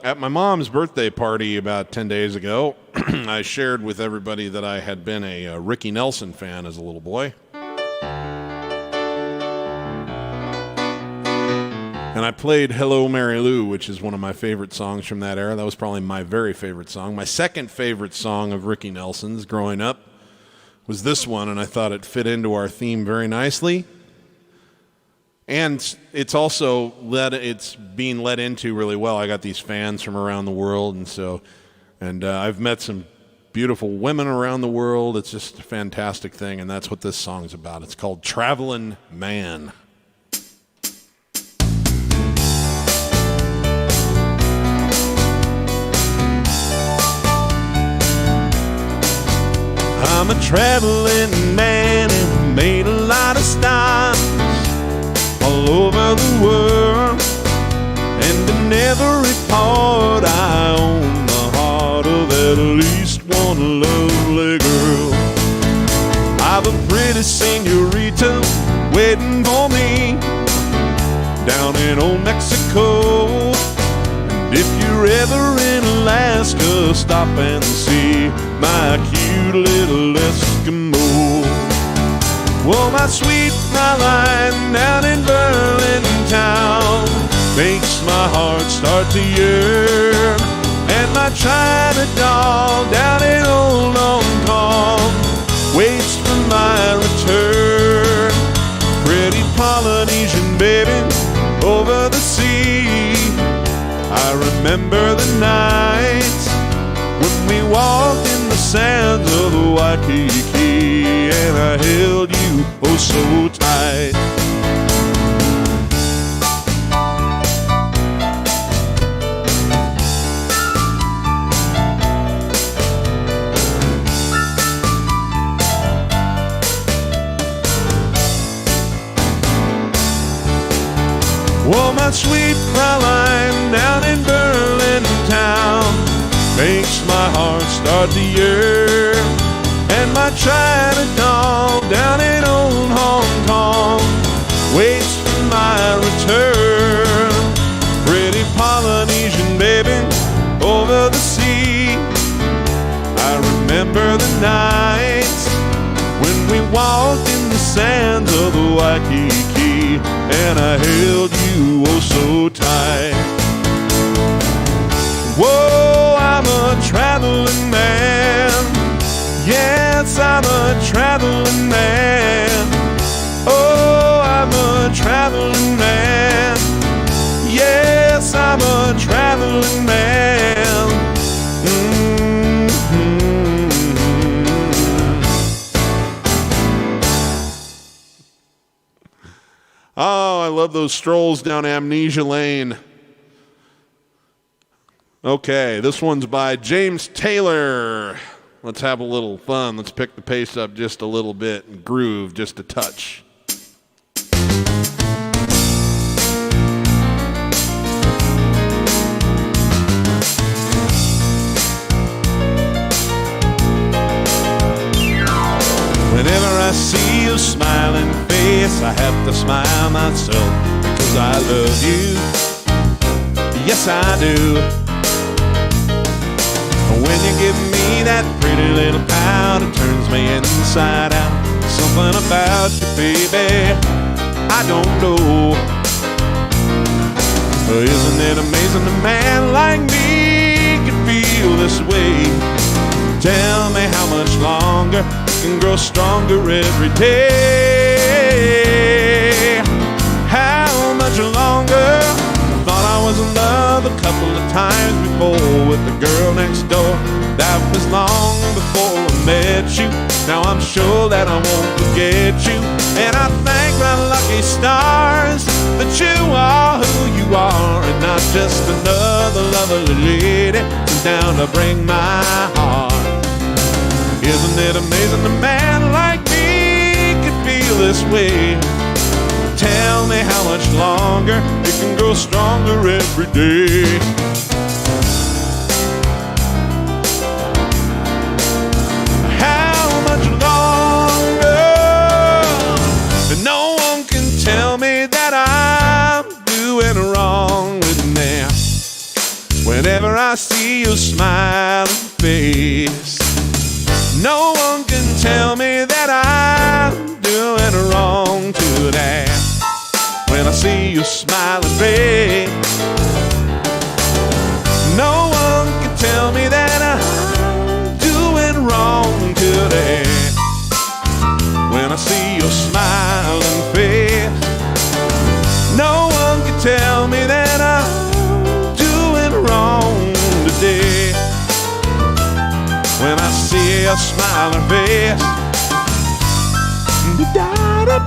at my mom's birthday party about 10 days ago, I shared with everybody that I had been a Ricky Nelson fan as a little boy. And I played Hello, Mary Lou, which is one of my favorite songs from that era. That was probably my very favorite song. My second favorite song of Ricky Nelson's growing up was this one, and I thought it fit into our theme very nicely. And it's also it's being led into really well. I got these fans from around the world, and I've met some beautiful women around the world. It's just a fantastic thing, and that's what this song's about. It's called Travelin' Man. I'm a traveling man and made a lot of stops all over the world, and in every part I own the heart of at least one lovely girl. I've a pretty senorita waiting for me down in old Mexico. If you're ever in Alaska, stop and see my cute little Eskimo. Well, my sweet Valentine down in Berlin town makes my heart start to yearn. And my China doll down in old Hong Kong waits for my return. Pretty Polynesian baby over the sea, I remember the nights when we walked in the sands of Waikiki, and I held you oh so tight. Well, my my sweet Fraulein down in Berlin town makes my heart start to yearn. And my China doll down in old Hong Kong waits for my return. Pretty Polynesian baby over the sea, I remember the nights when we walked in the sands of the Waikiki, and I held you oh so tight. Whoa, I'm a traveling man. Yes, I'm a traveling man. Oh, I'm a traveling man. Yes, I'm a traveling man. Oh, I love those strolls down Amnesia Lane. Okay, this one's by James Taylor. Let's have a little fun. Let's pick the pace up just a little bit and groove just a touch. Whenever I see your smiling face, I have to smile myself because I love you. Yes, I do. When you give me that pretty little pout, it turns me inside out. Something about you, baby, I don't know. Isn't it amazing a man like me can feel this way? Tell me how much longer you can grow stronger every day. How much longer? Thought I was in love a couple of times before with the girl next door. That was long before I met you. Now I'm sure that I won't forget you. And I thank my lucky stars that you are who you are, and not just another lovely lady who's down to break my heart. Isn't it amazing a man like me could feel this way? Tell me how much longer you can grow stronger every day. How much longer? And no one can tell me that I'm doing wrong with me. Whenever I see your smiling face, no one can tell me that I'm doing wrong today. When I see your smiling face, no one can tell me that I'm doing wrong today. When I see your smiling face, no one can tell me that I'm doing wrong today. When I see your smiling face, da-da-da,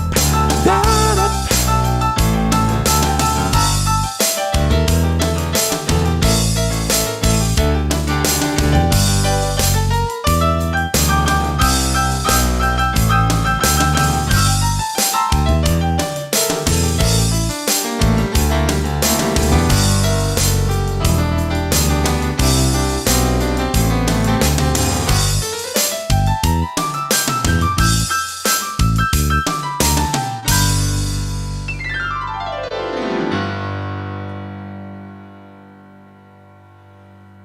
da-da.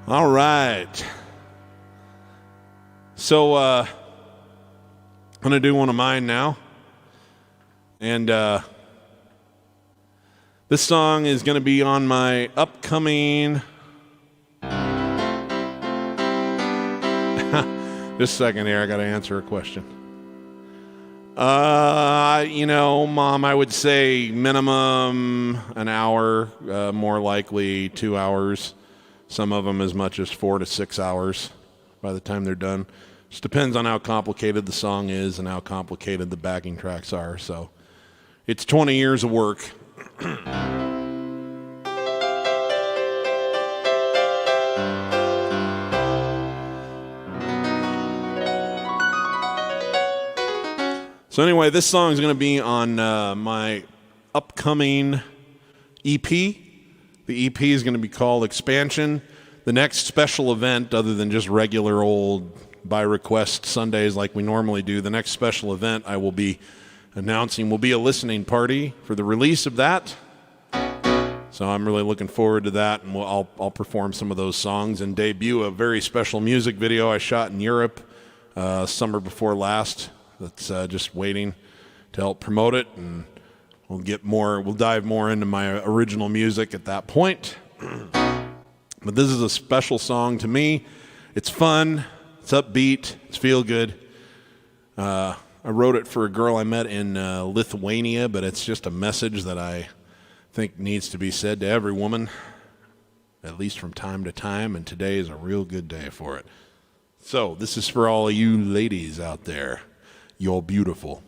All right. So I'm going to do one of mine now. And this song is going to be on my upcoming... Just a second here, I got to answer a question. Mom, I would say minimum an hour, more likely 2 hours. Some of them as much as 4 to 6 hours by the time they're done. Just depends on how complicated the song is and how complicated the backing tracks are. So it's 20 years of work. So anyway, this song is going to be on my upcoming EP. The EP is going to be called Expansion. The next special event, other than just regular old by request Sundays like we normally do, the next special event I will be announcing will be a listening party for the release of that. So I'm really looking forward to that, and I'll perform some of those songs and debut a very special music video I shot in Europe summer before last. That's just waiting to help promote it, and we'll dive more into my original music at that point. But this is a special song to me. It's fun, it's upbeat, it's feel good. I wrote it for a girl I met in Lithuania, but it's just a message that I think needs to be said to every woman, at least from time to time, and today is a real good day for it. So this is for all of you ladies out there. You're beautiful.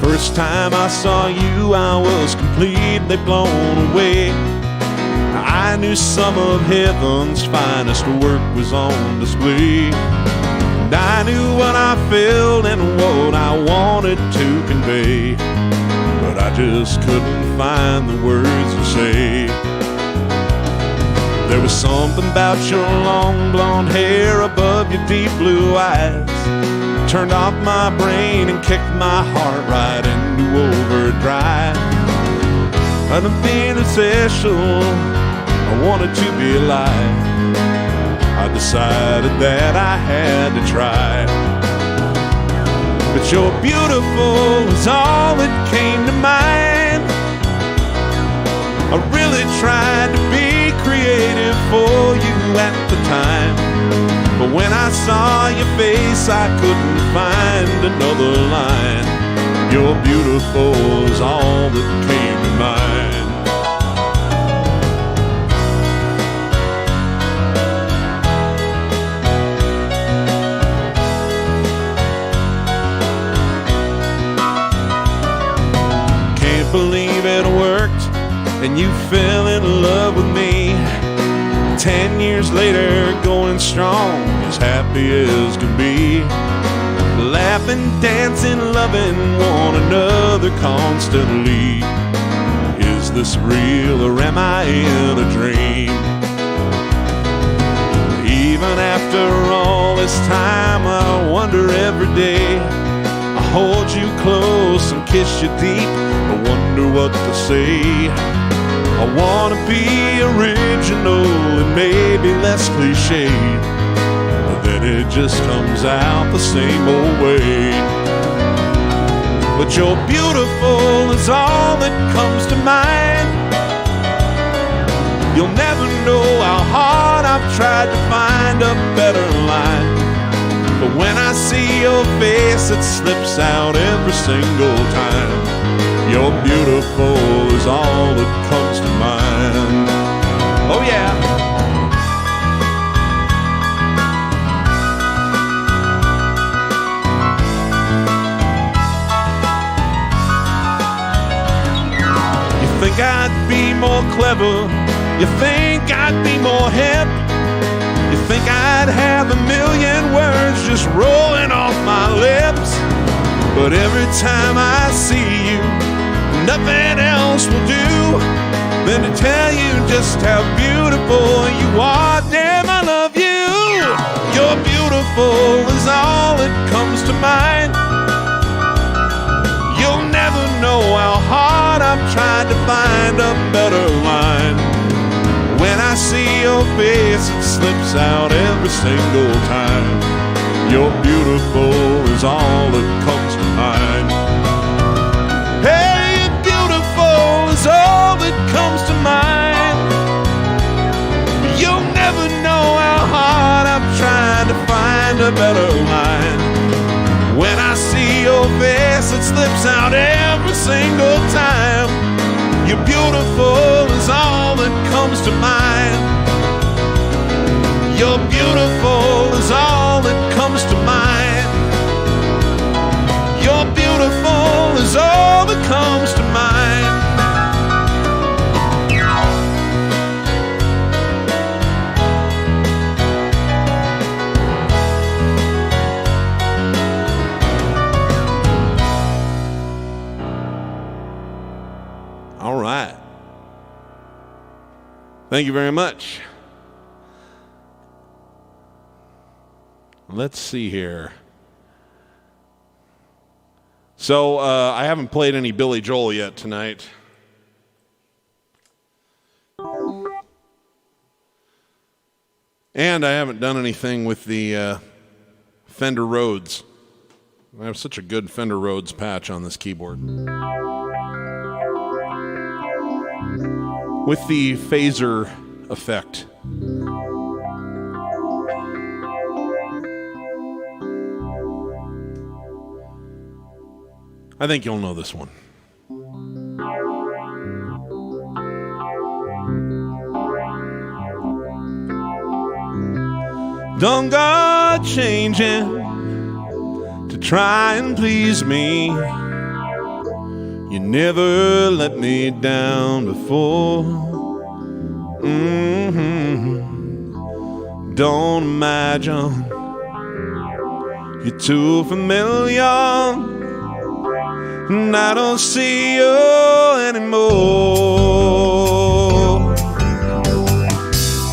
First time I saw you, I was completely blown away. I knew some of heaven's finest work was on display. And I knew what I felt and what I wanted to convey, but I just couldn't find the words to say. There was something about your long blonde hair above your deep blue eyes, turned off my brain and kicked my heart right into overdrive. Nothing essential, I wanted to be alive. I decided that I had to try. But you're beautiful is all that came to mind. I really tried to be creative for you at the time, but when I saw your face, I couldn't find another line. You're beautiful is all that came to mind. Can't believe it worked, and you fell in love with me. 10 years later, going strong, as happy as can be. Laughing, dancing, loving one another constantly. Is this real or am I in a dream? Even after all this time, I wonder every day. I hold you close and kiss you deep, I wonder what to say. I wanna be original and maybe less cliche, but then it just comes out the same old way. But you're beautiful is all that comes to mind. You'll never know how hard I've tried to find a better line, but when I see your face, it slips out every single time. You're beautiful is all that comes to mind. Oh yeah. You think I'd be more clever? You think I'd be more hip? You think I'd have a million words just rolling off my lips? But every time I see you, nothing else will do than to tell you just how beautiful you are. Damn, I love you. You're beautiful is all that comes to mind. You'll never know how hard I've tried to find a better line. When I see your face, it slips out every single time. You're beautiful is all that comes to mind. Hey, you're beautiful is all that comes to mind. You'll never know how hard I've tried to find a better line. When I see your face, it slips out every single time. You're beautiful is all that comes to mind. You're beautiful is all that comes to mind. You're beautiful is all that comes to mind. Thank you very much. Let's see here. So I haven't played any Billy Joel yet tonight. And I haven't done anything with the Fender Rhodes. I have such a good Fender Rhodes patch on this keyboard. With the phaser effect. I think you'll know this one. Don't go changing to try and please me. You never let me down before. Don't imagine you're too familiar, and I don't see you anymore.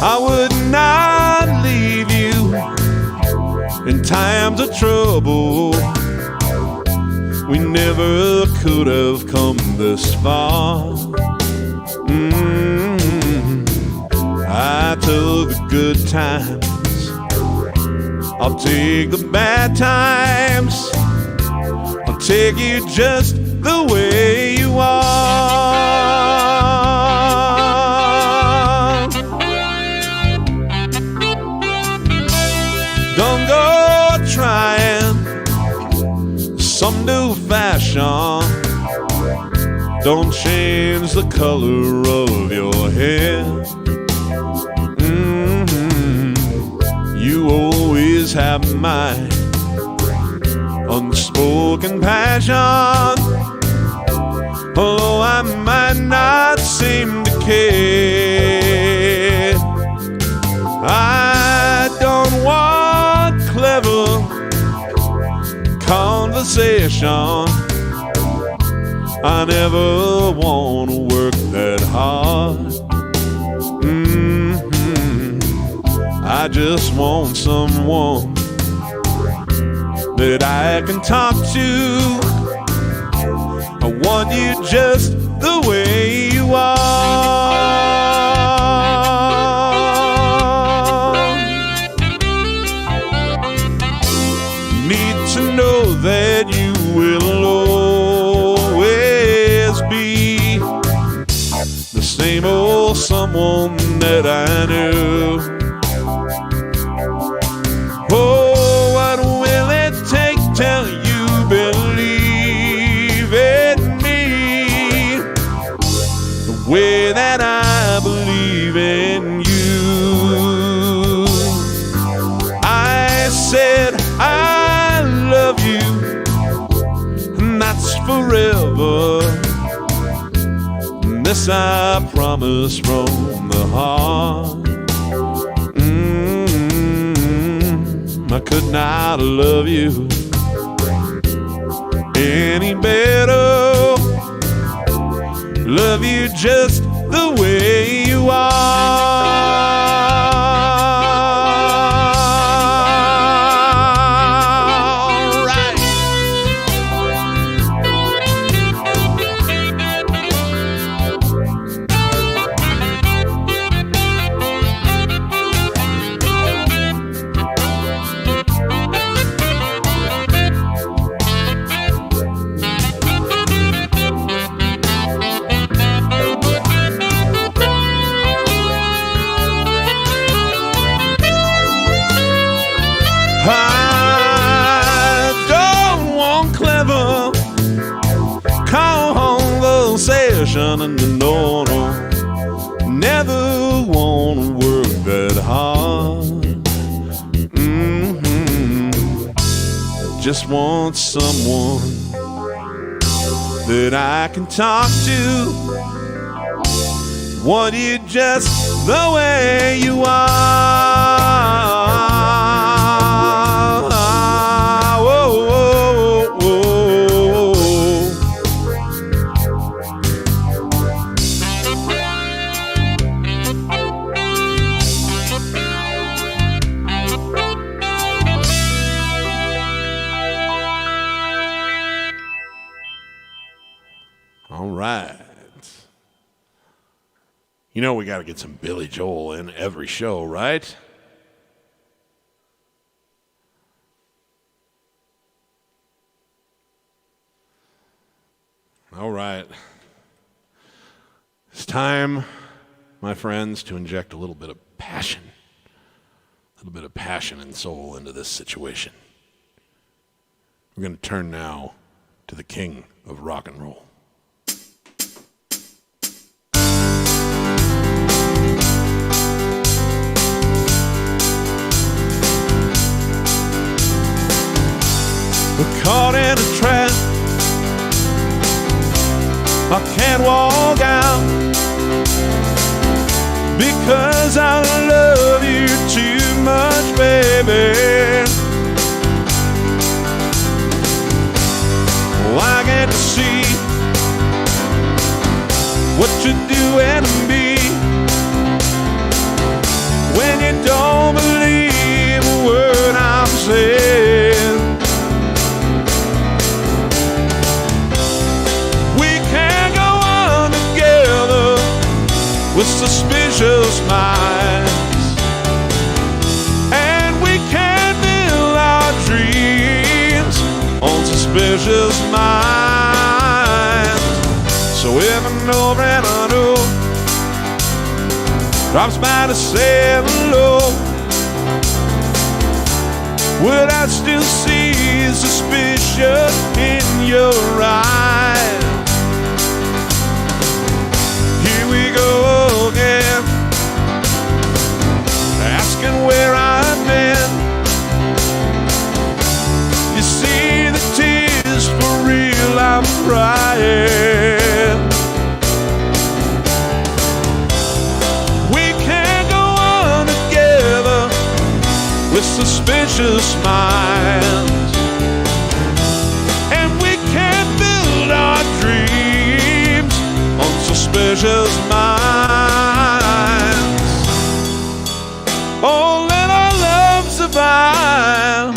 I would not leave you in times of trouble. We never could have come this far. I took the good times, I'll take the bad times. I'll take you just the way you are. Don't go trying some new fashion. Don't change the color of your hair. You always have my unspoken passion. Although I might not seem to care, I don't want clever conversation. I never want to work that hard. I just want someone that I can talk to. I want you just the way you are. Need to know that you will always be the same old someone that I knew. Oh, what will it take till you believe in me the way that I believe in you? I said I love you, and that's forever. And this I promise from the heart. I could not love you any better. Love you just the way you are. Right. I don't want clever conversation, and no, never want to work that hard. I just want someone that I can talk to. Want you just the way you are. right. You know we got to get some Billy Joel in every show, right? All right. It's time, my friends, to inject a little bit of passion and soul into this situation. We're going to turn now to the king of rock and roll. We're caught in a trap. I can't walk out because I love you too much, baby. Oh, I get to see what you're doing to me when you don't believe a word I'm saying. With suspicious minds, and we can build our dreams on suspicious minds. So if an old friend I know drops by to say hello, would I still see suspicion in your eyes? Here we go again, asking where I've been. You see the tears, for real I'm crying. We can't go on together with suspicious minds, and we can't build our dreams on suspicious minds. Oh, let our love survive.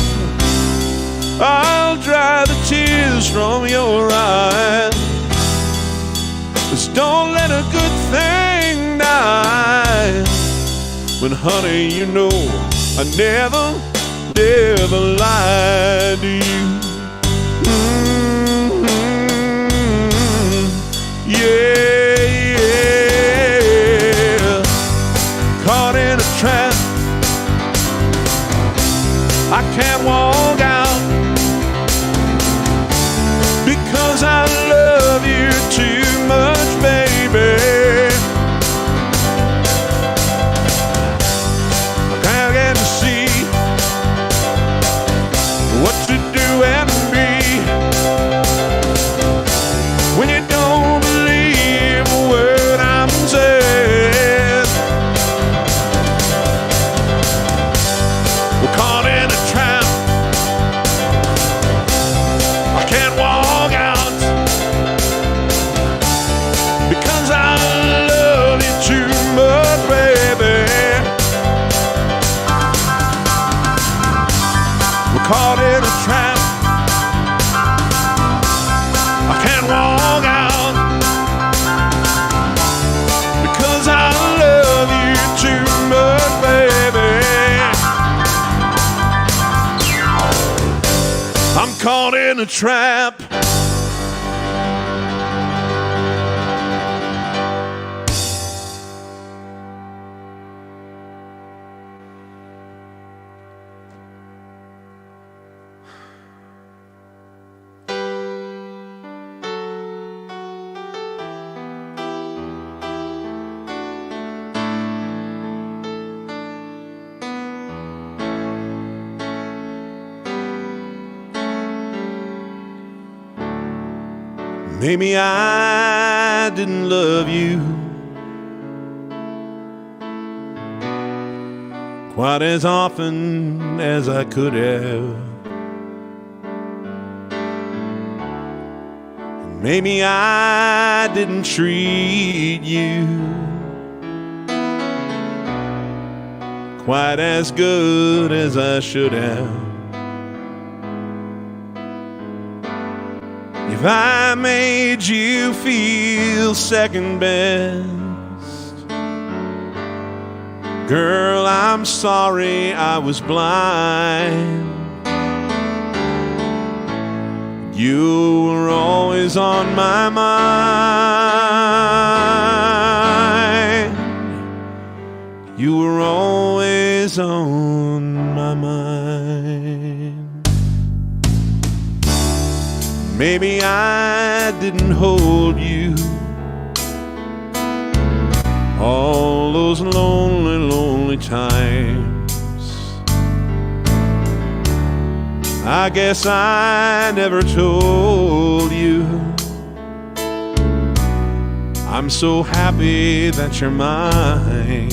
I'll dry the tears from your eyes. Just don't let a good thing die. When honey, you know I never, never lied to you. Yeah, yeah. Caught in a trap. I can't walk out because I love you too much, baby. I can't get to see what you're doing to me when you don't believe a word I'm saying. We're caught in a trap. I can't walk out because I love you too much, baby. We're caught in a trap. I can't walk out because I love you too much, baby. I'm caught in a trap. Maybe I didn't love you quite as often as I could have. And maybe I didn't treat you quite as good as I should have. If if I made you feel second best. Girl, I'm sorry I was blind. You were always on my mind. You were always on my mind. Maybe I didn't hold you all those lonely, lonely times. I guess I never told you I'm so happy that you're mine.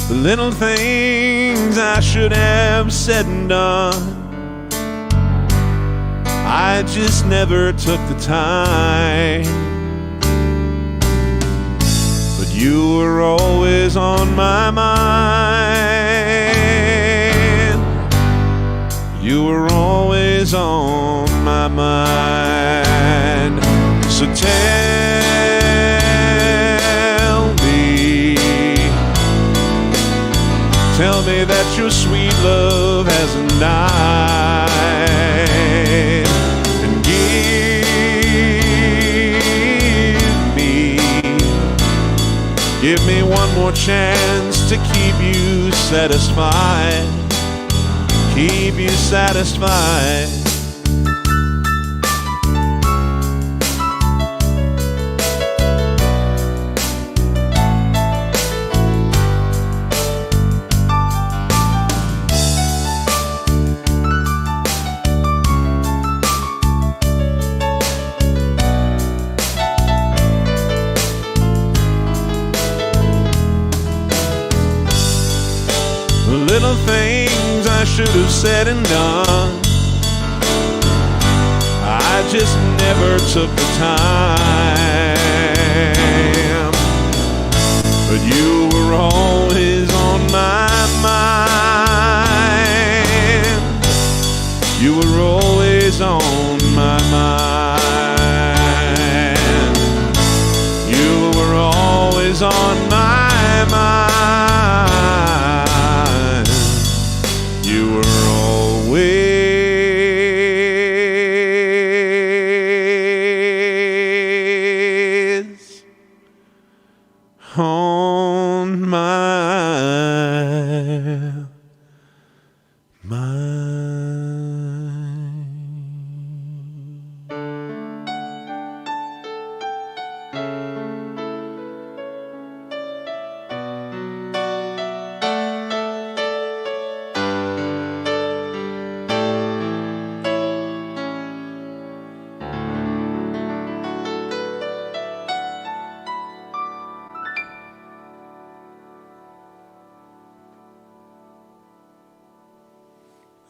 The little things I should have said and done, I just never took the time. But you were always on my mind. You were always on my mind. So tell me that your sweet love hasn't died. And give me one more chance to keep you satisfied. Keep you satisfied. Little things I should have said and done, I just never took the time. But you were always on my mind. You were always on my mind. You were always on my mind. You were always on my mind.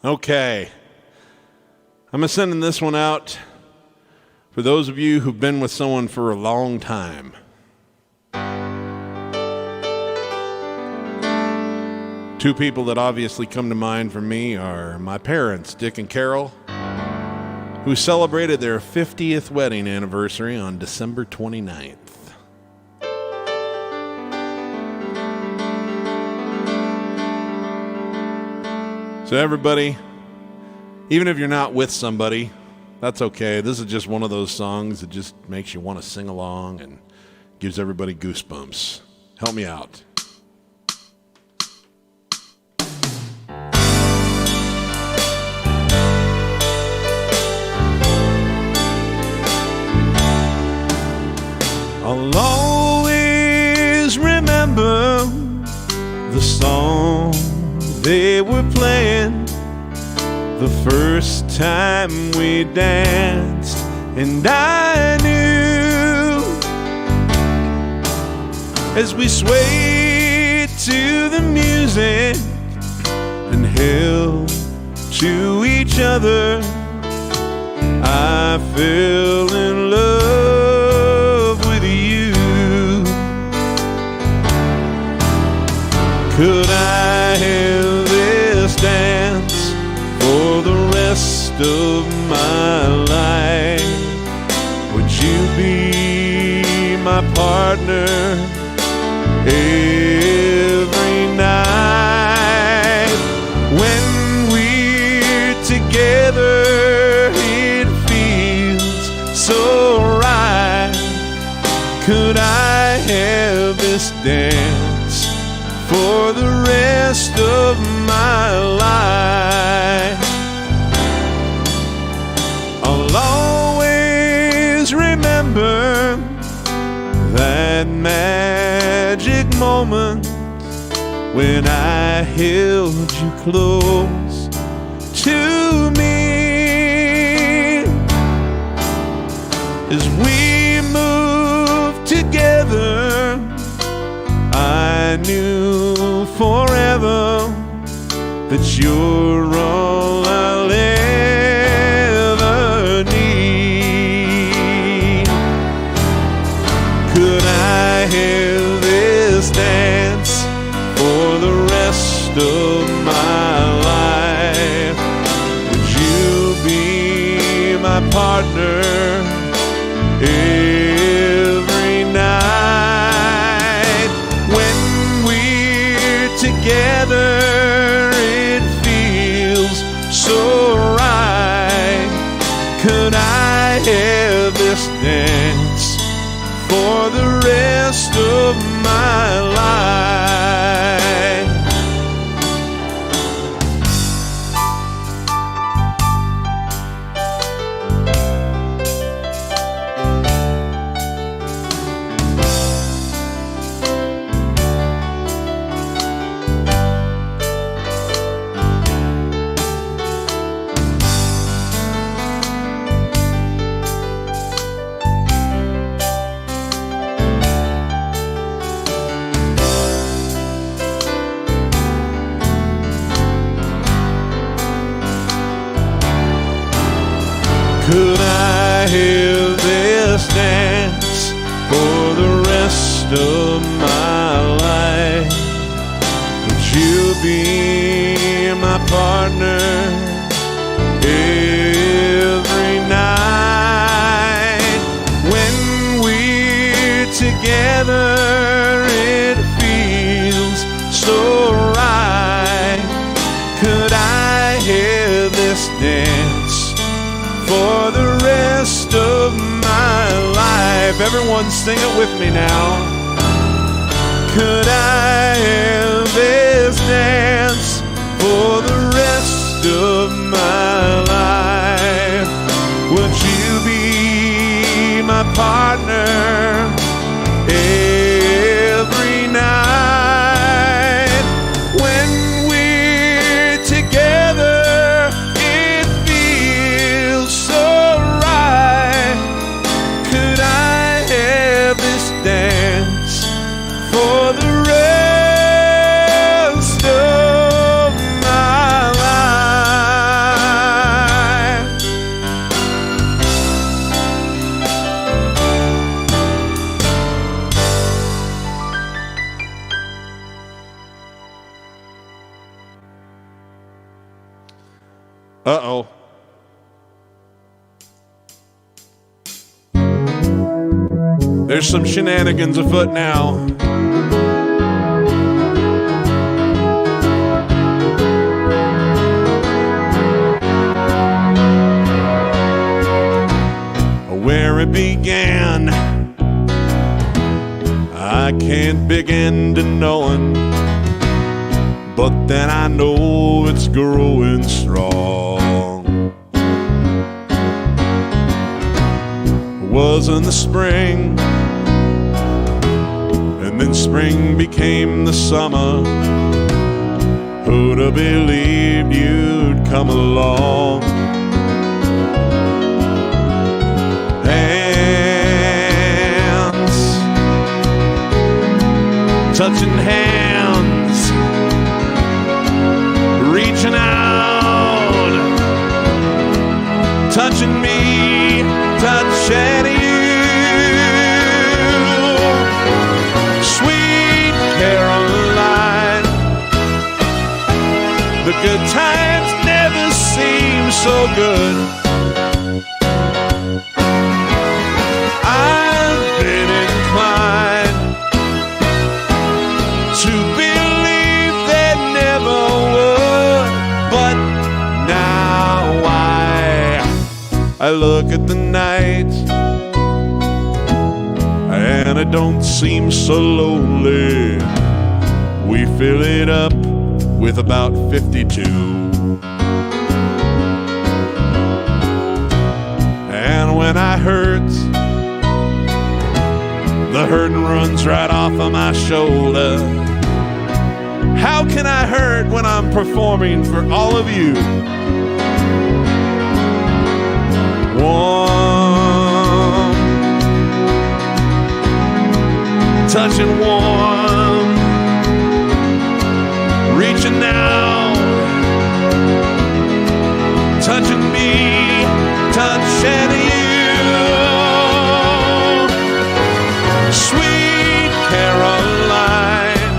Okay, I'm sending this one out for those of you who've been with someone for a long time. Two people that obviously come to mind for me are my parents, Dick and Carol, who celebrated their 50th wedding anniversary on December 29th. So everybody, even if you're not with somebody, that's okay. This is just one of those songs that just makes you want to sing along and gives everybody goosebumps. Help me out. I'll always remember the song they were playing the first time we danced, and I knew as we swayed to the music and held to each other, I fell in love with you. Could I have this dance for the rest of my life. Would you be my partner every night? When we're together, it feels so right. Could I have this dance for the rest of my life? I'll always remember that magic moment when I held you close to me. As we moved together, I knew forever that you're all I'll ever need. Could I have this dance for the rest of my life? Would you be my partner every night? When we're together, it feels so right. Could I have this dance for the rest of my life? Could I have this dance for the rest of my life? Would you be my partner every night? When we're together, it feels so right. Could I have this dance for the rest of my life? Everyone sing it with me now. Could I have this dance for the rest of my life? Would you be my partner every night? When we're together, it feels so right. Could I have this dance for the rest of my life? Uh-oh. There's some shenanigans afoot now. Where it began, I can't begin to knowing, but then I know it's growing strong. It was in the spring, and then spring became the summer. Who'd have believed you'd come along? Hands, touching hands, reaching out, touching me, touching you. Sweet Caroline, the good times never seem so good. I've been inclined to believe they never would, but now I look at the night and it don't seem so lonely. We fill it up with about 52. And when I hurt, the hurting runs right off of my shoulder. How can I hurt when I'm performing for all of you? Warm, touching warm, reaching out, touching me, touching you. Sweet Caroline,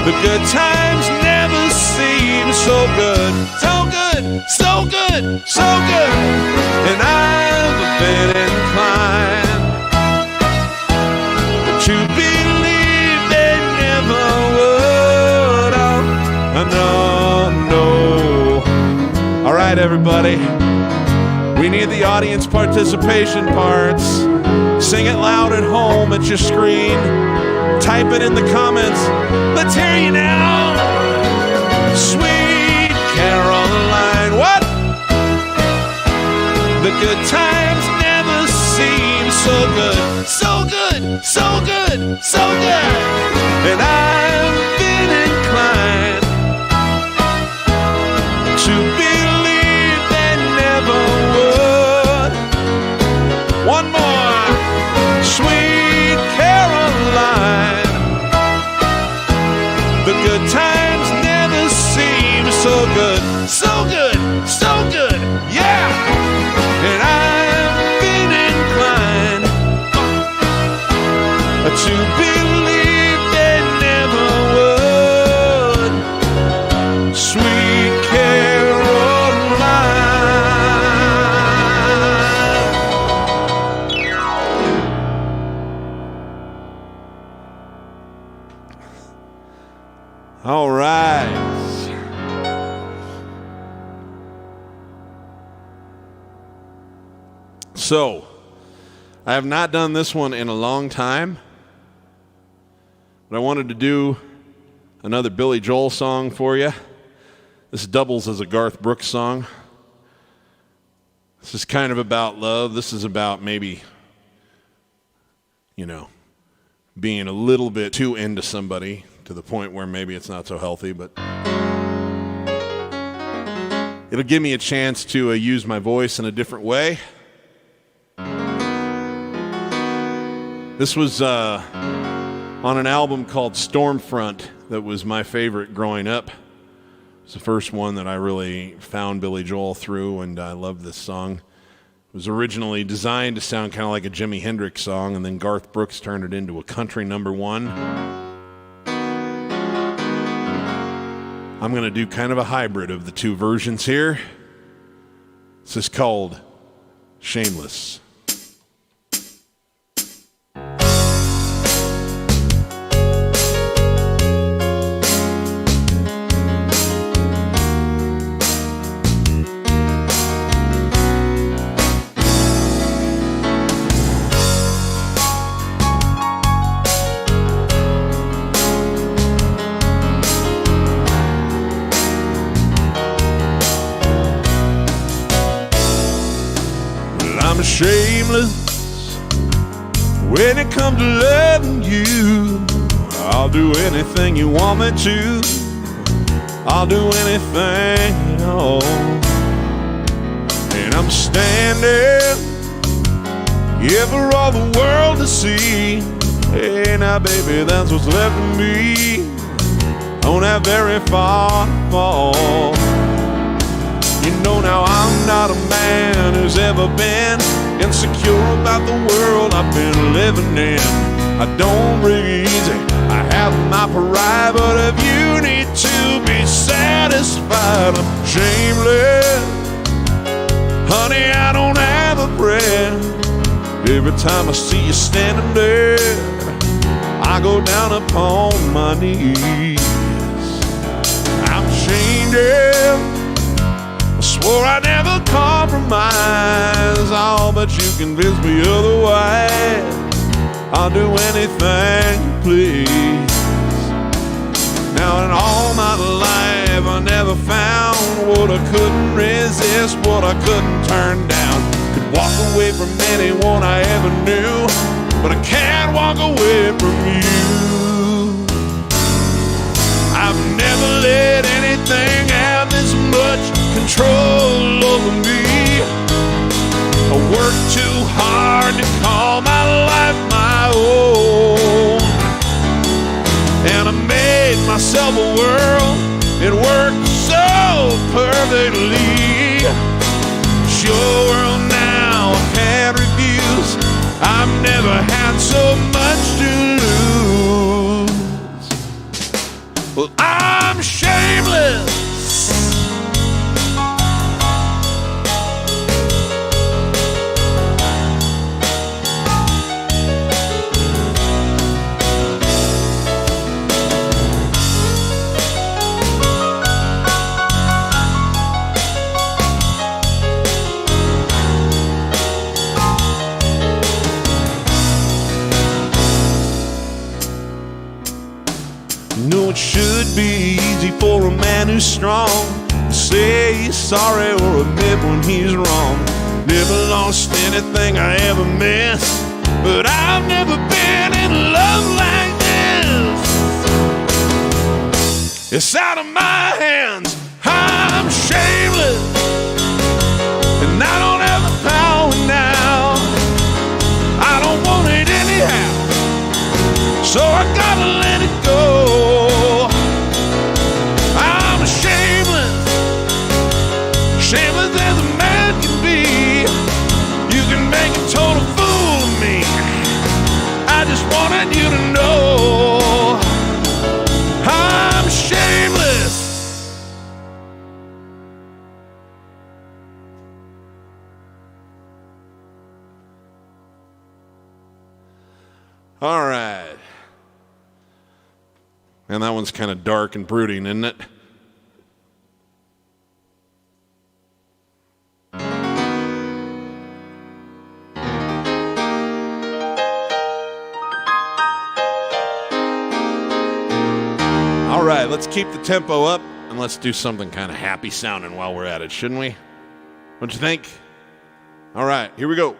the good times never seem so good. So good, so good, so good. And I've been inclined to believe they never would. Oh, no. All right, everybody. We need the audience participation parts. Sing it loud at home at your screen. Type it in the comments. Let's hear you now. Sweet Caroline. What? The good times never seem so good. So good, so good, so good. And I've been inclined to believe they never would. One more. Sweet Caroline, the good times never seem so good. So good, so good, yeah. And I've been inclined to believe they never would. Sweet Caroline. All right. So, I have not done this one in a long time, but I wanted to do another Billy Joel song for you. This doubles as a Garth Brooks song. This is kind of about love. This is about maybe, being a little bit too into somebody to the point where maybe it's not so healthy, but it'll give me a chance to use my voice in a different way. This was on an album called Stormfront that was my favorite growing up. It's the first one that I really found Billy Joel through, and I love this song. It was originally designed to sound kind of like a Jimi Hendrix song, and then Garth Brooks turned it into a country #1. I'm going to do kind of a hybrid of the two versions here. This is called Shameless. Shameless when it comes to loving you. I'll do anything you want me to. I'll do anything at all. And I'm standing here for all the world to see. Hey now baby, that's what's left of me. Don't have very far to fall. You know now I'm not a man who's ever been insecure about the world I've been living in. I don't break easy, I have my pride, but if you need to be satisfied, I'm shameless. Honey, I don't have a prayer. Every time I see you standing there, I go down upon my knees. I'm ashamed, I swore I'd never compromise. Oh, but you convinced me otherwise. I'll do anything you please. Now in all my life I never found what I couldn't resist, what I couldn't turn down. Could walk away from anyone I ever knew, but I can't walk away from you. I've never let anything have this much control over me. I work too hard to call my life my own, and I made myself a world. It worked so perfectly. It's your world now, I can't refuse. I've never had so much to lose. Well, I'm shameless. No, it should be easy for a man who's strong to say he's sorry or admit when he's wrong. Never lost anything I ever missed, but I've never been in love like this. It's out of my hands, I'm shameless, and I don't have the power now. I don't want it anyhow, so I gotta let it go. I'm shameless, shameless as a man can be. You can make a total fool of me. I just wanted you to know I'm shameless. All right. And that one's kind of dark and brooding, isn't it? All right, let's keep the tempo up and let's do something kind of happy sounding while we're at it, shouldn't we? What'd you think? All right, here we go.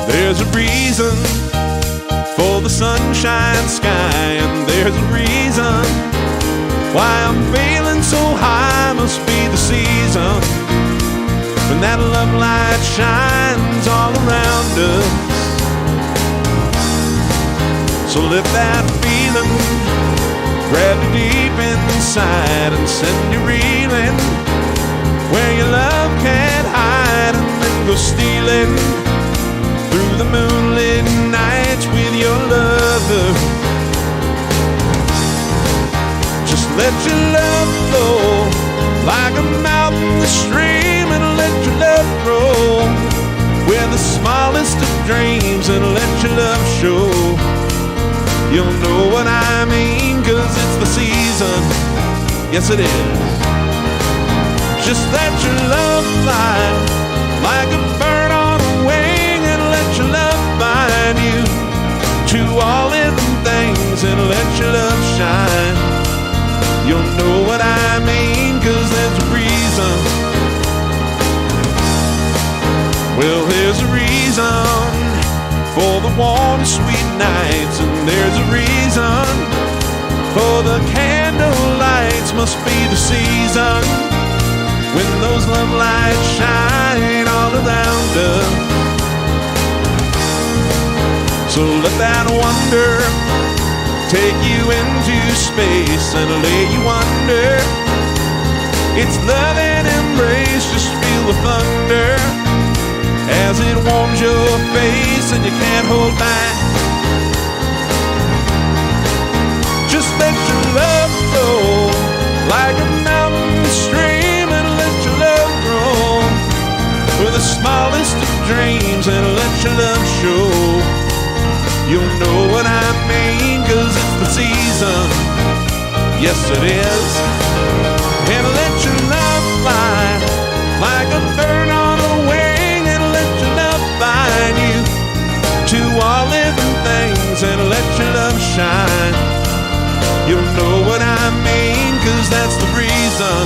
There's a reason for the sunshine sky, and there's a reason why I'm feeling so high. Must be the season when that love light shines all around us. So let that feeling grab you deep inside and send you reeling where your love can't hide, and then go stealing through the moonlit nights with your lover. Just let your love flow like a mountain, the stream, and let your love grow with the smallest of dreams, and let your love show. You'll know what I mean, 'cause it's the season. Yes, it is. Just let your love fly like a bird on a wing, and let your love bind you to all living things, and let your love shine. You'll know what I mean, 'cause there's a reason. Well, there's a reason for the warm, sweet nights, and there's a reason for the candle lights. Must be the season when those love lights shine all around us. So let that wonder take you into space and lay you under It's love and embrace, just feel the thunder as it warms your face and you can't hold back. Just let your love flow like a mountain stream and let your love grow with the smallest of dreams and let your love show. You'll know what I mean, 'cause it's the season. Yes, it is. And let your love fly like a bird on a wing, and let your love bind you to all living things, and let your love shine. You'll know what I mean, 'cause that's the reason.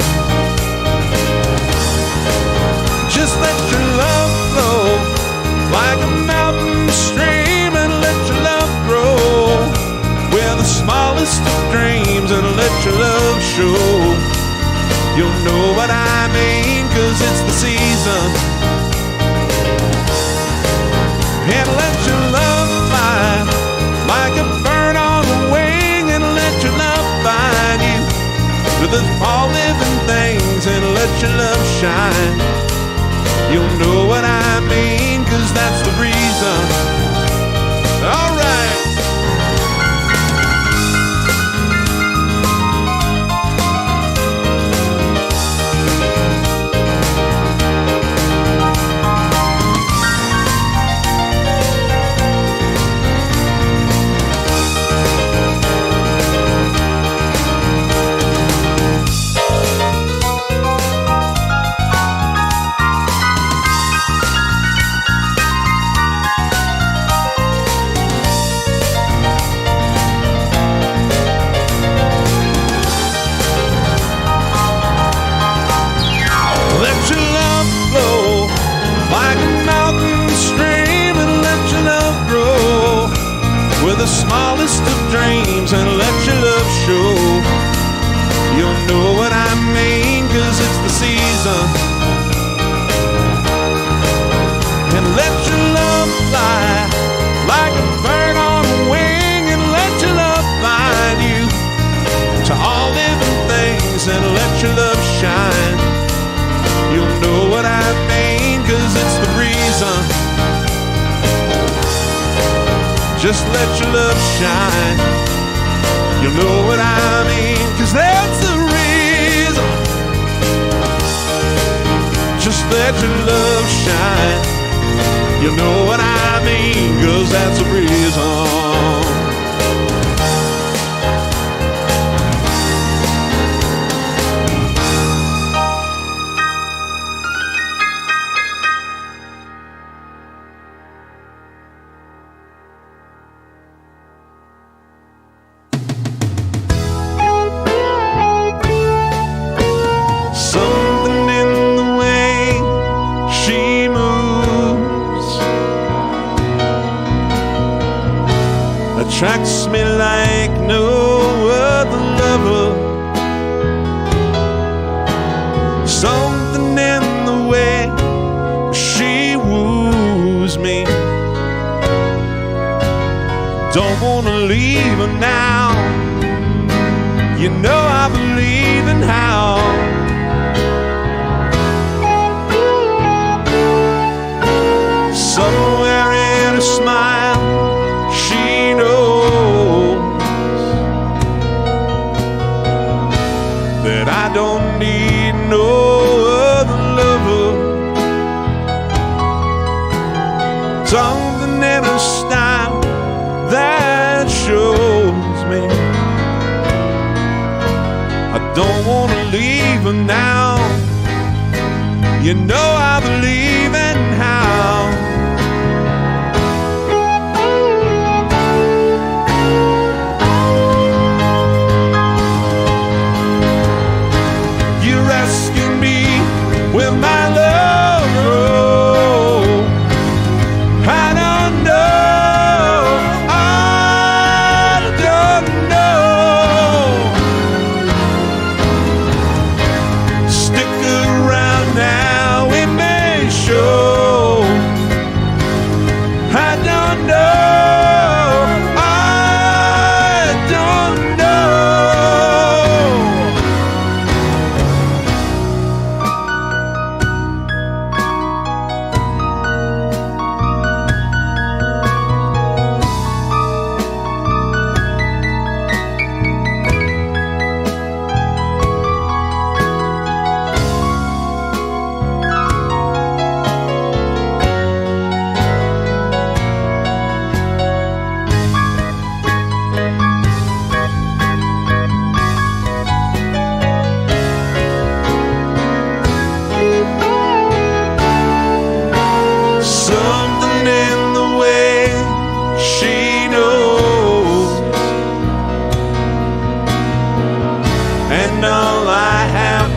Just let your love flow like a mountain stream, and let your love grow where the smallest of dreams, and let your love show. You'll know what I mean, 'cause it's the season. And let your love fly like a bird on a wing, and let your love bind you to the all living things, and let your love shine. You'll know what I mean, 'cause that's the reason. All right. The smallest of dreams, and let your love show. You'll know what I mean, 'cause it's the season. And let your love fly like a bird on a wing, and let your love bind you to all living things, and let your love shine. You'll know what I mean, 'cause it's the reason. Just let your love shine. You'll know what I mean, 'cause that's the reason. Just let your love shine. You'll know what I mean, 'cause that's the reason. Attracts me like no other lover. Something in the way she woos me. Don't wanna leave her now. You know I believe in how. Somewhere in her smile she knows that I don't need no other lover. Something in her style that shows me I don't want to leave her now. You know I believe in how. Will my love grow? I don't know. I don't know. Stick around now, it may show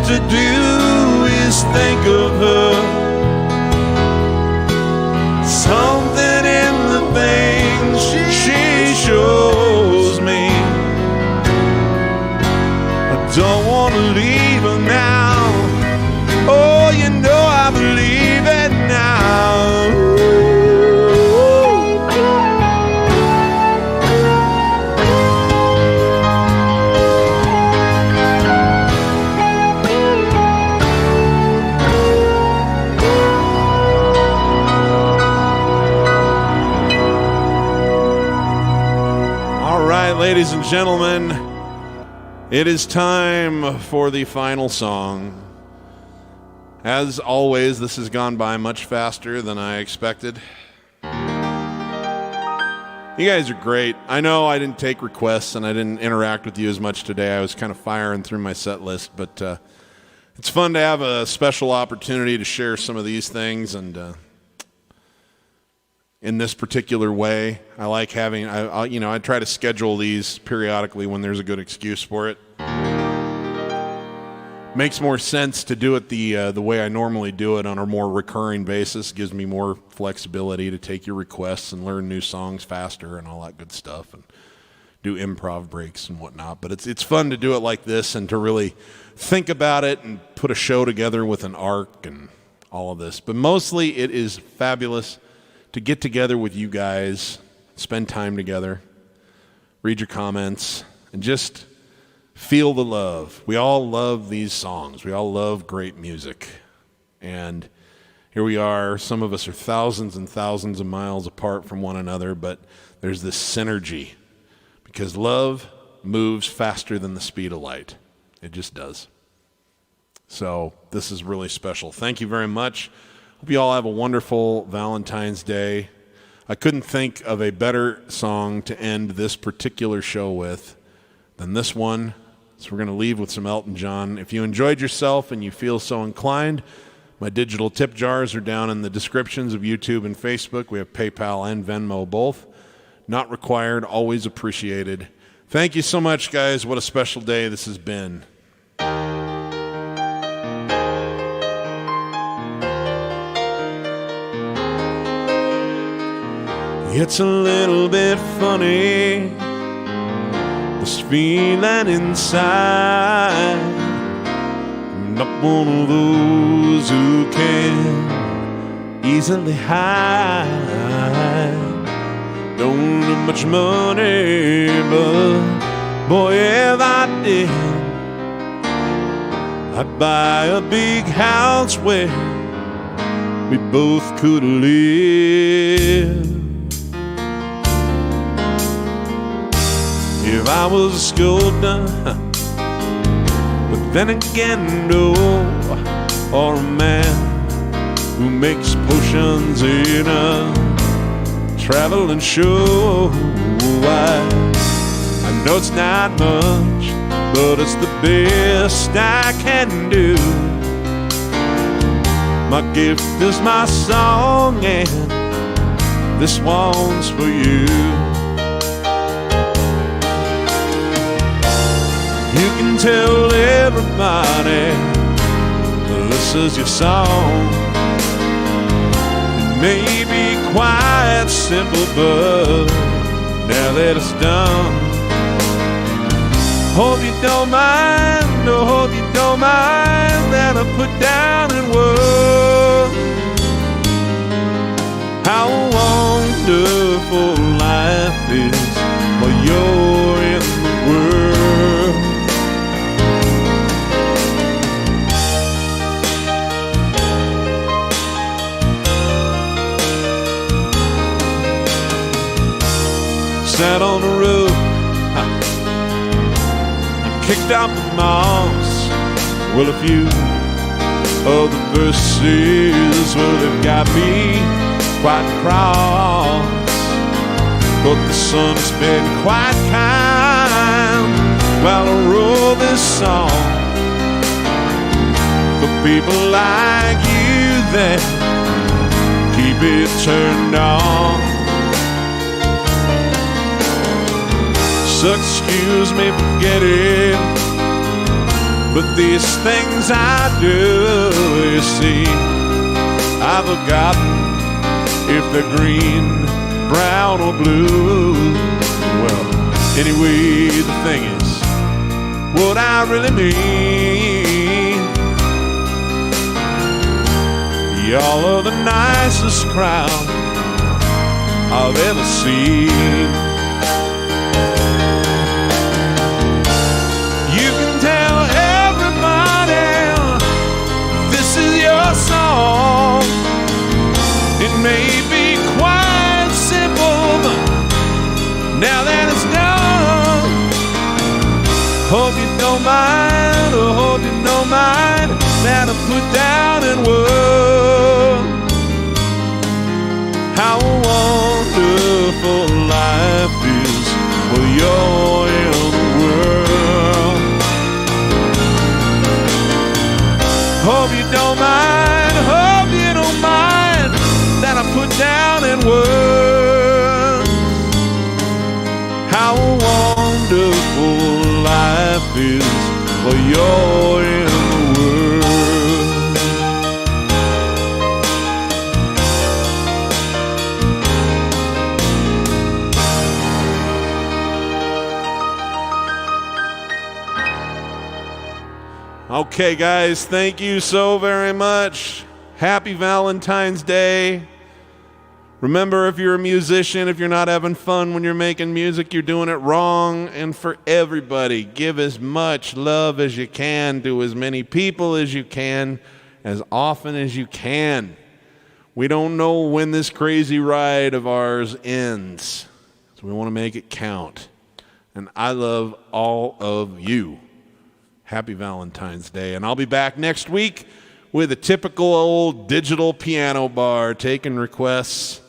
to do is think of her. Something in the things she shows me. I don't want to leave her now. Oh, you know I believe it now. Ladies and gentlemen, it is time for the final song. As always, this has gone by much faster than I expected. You guys are great. I know I didn't take requests and I didn't interact with you as much today. I was kind of firing through my set list, but it's fun to have a special opportunity to share some of these things and in this particular way. I like having, I try to schedule these periodically when there's a good excuse for it. Makes more sense to do it the way I normally do it on a more recurring basis. Gives me more flexibility to take your requests and learn new songs faster and all that good stuff and do improv breaks and whatnot. But it's fun to do it like this and to really think about it and put a show together with an arc and all of this. But mostly it is fabulous to get together with you guys, spend time together, read your comments, and just feel the love. We all love these songs. We all love great music. And here we are. Some of us are thousands and thousands of miles apart from one another, but there's this synergy because love moves faster than the speed of light. It just does. So this is really special. Thank you very much. Hope you all have a wonderful Valentine's Day. I couldn't think of a better song to end this particular show with than this one. So we're going to leave with some Elton John. If you enjoyed yourself and you feel so inclined, my digital tip jars are down in the descriptions of YouTube and Facebook. We have PayPal and Venmo both. Not required, always appreciated. Thank you so much, guys. What a special day this has been. It's a little bit funny, this feeling inside. I'm not one of those who can easily hide. Don't have much money, but boy, if I did, I'd buy a big house where we both could live. If I was a sculptor, but then again, no, or a man who makes potions in a traveling show. I know it's not much, but it's the best I can do. My gift is my song, and this one's for you. You can tell everybody this is your song. It may be quite simple, but now that it's done, hope you don't mind, oh, hope you don't mind that I put down in words how wonderful life is while you're in the world. Sat on the roof, kicked out the moss. Well, a few of the verses, well, they've got me quite cross. But the sun's been quite kind while I wrote this song for people like you that keep it turned on. So excuse me for getting But these things I do, you see, I've forgotten if they're green, brown, or blue. Well, anyway, the thing is, what I really mean, y'all are the nicest crowd I've ever seen. You can tell everybody this is your song. It may be quite simple, but now that it's done, hope you don't mind, or hope you don't mind that I put down in words how wonderful life is when you're in the world. Hope you don't mind that I put down in words how wonderful life is when you're in the world. Okay, guys, thank you so very much. Happy Valentine's Day. Remember, if you're a musician, if you're not having fun when you're making music, you're doing it wrong. And for everybody, give as much love as you can to as many people as you can, as often as you can. We don't know when this crazy ride of ours ends, so we want to make it count. And I love all of you. Happy Valentine's Day. And I'll be back next week with a typical old digital piano bar, taking requests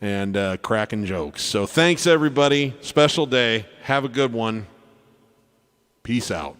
and cracking jokes. So thanks, everybody. Special day. Have a good one. Peace out.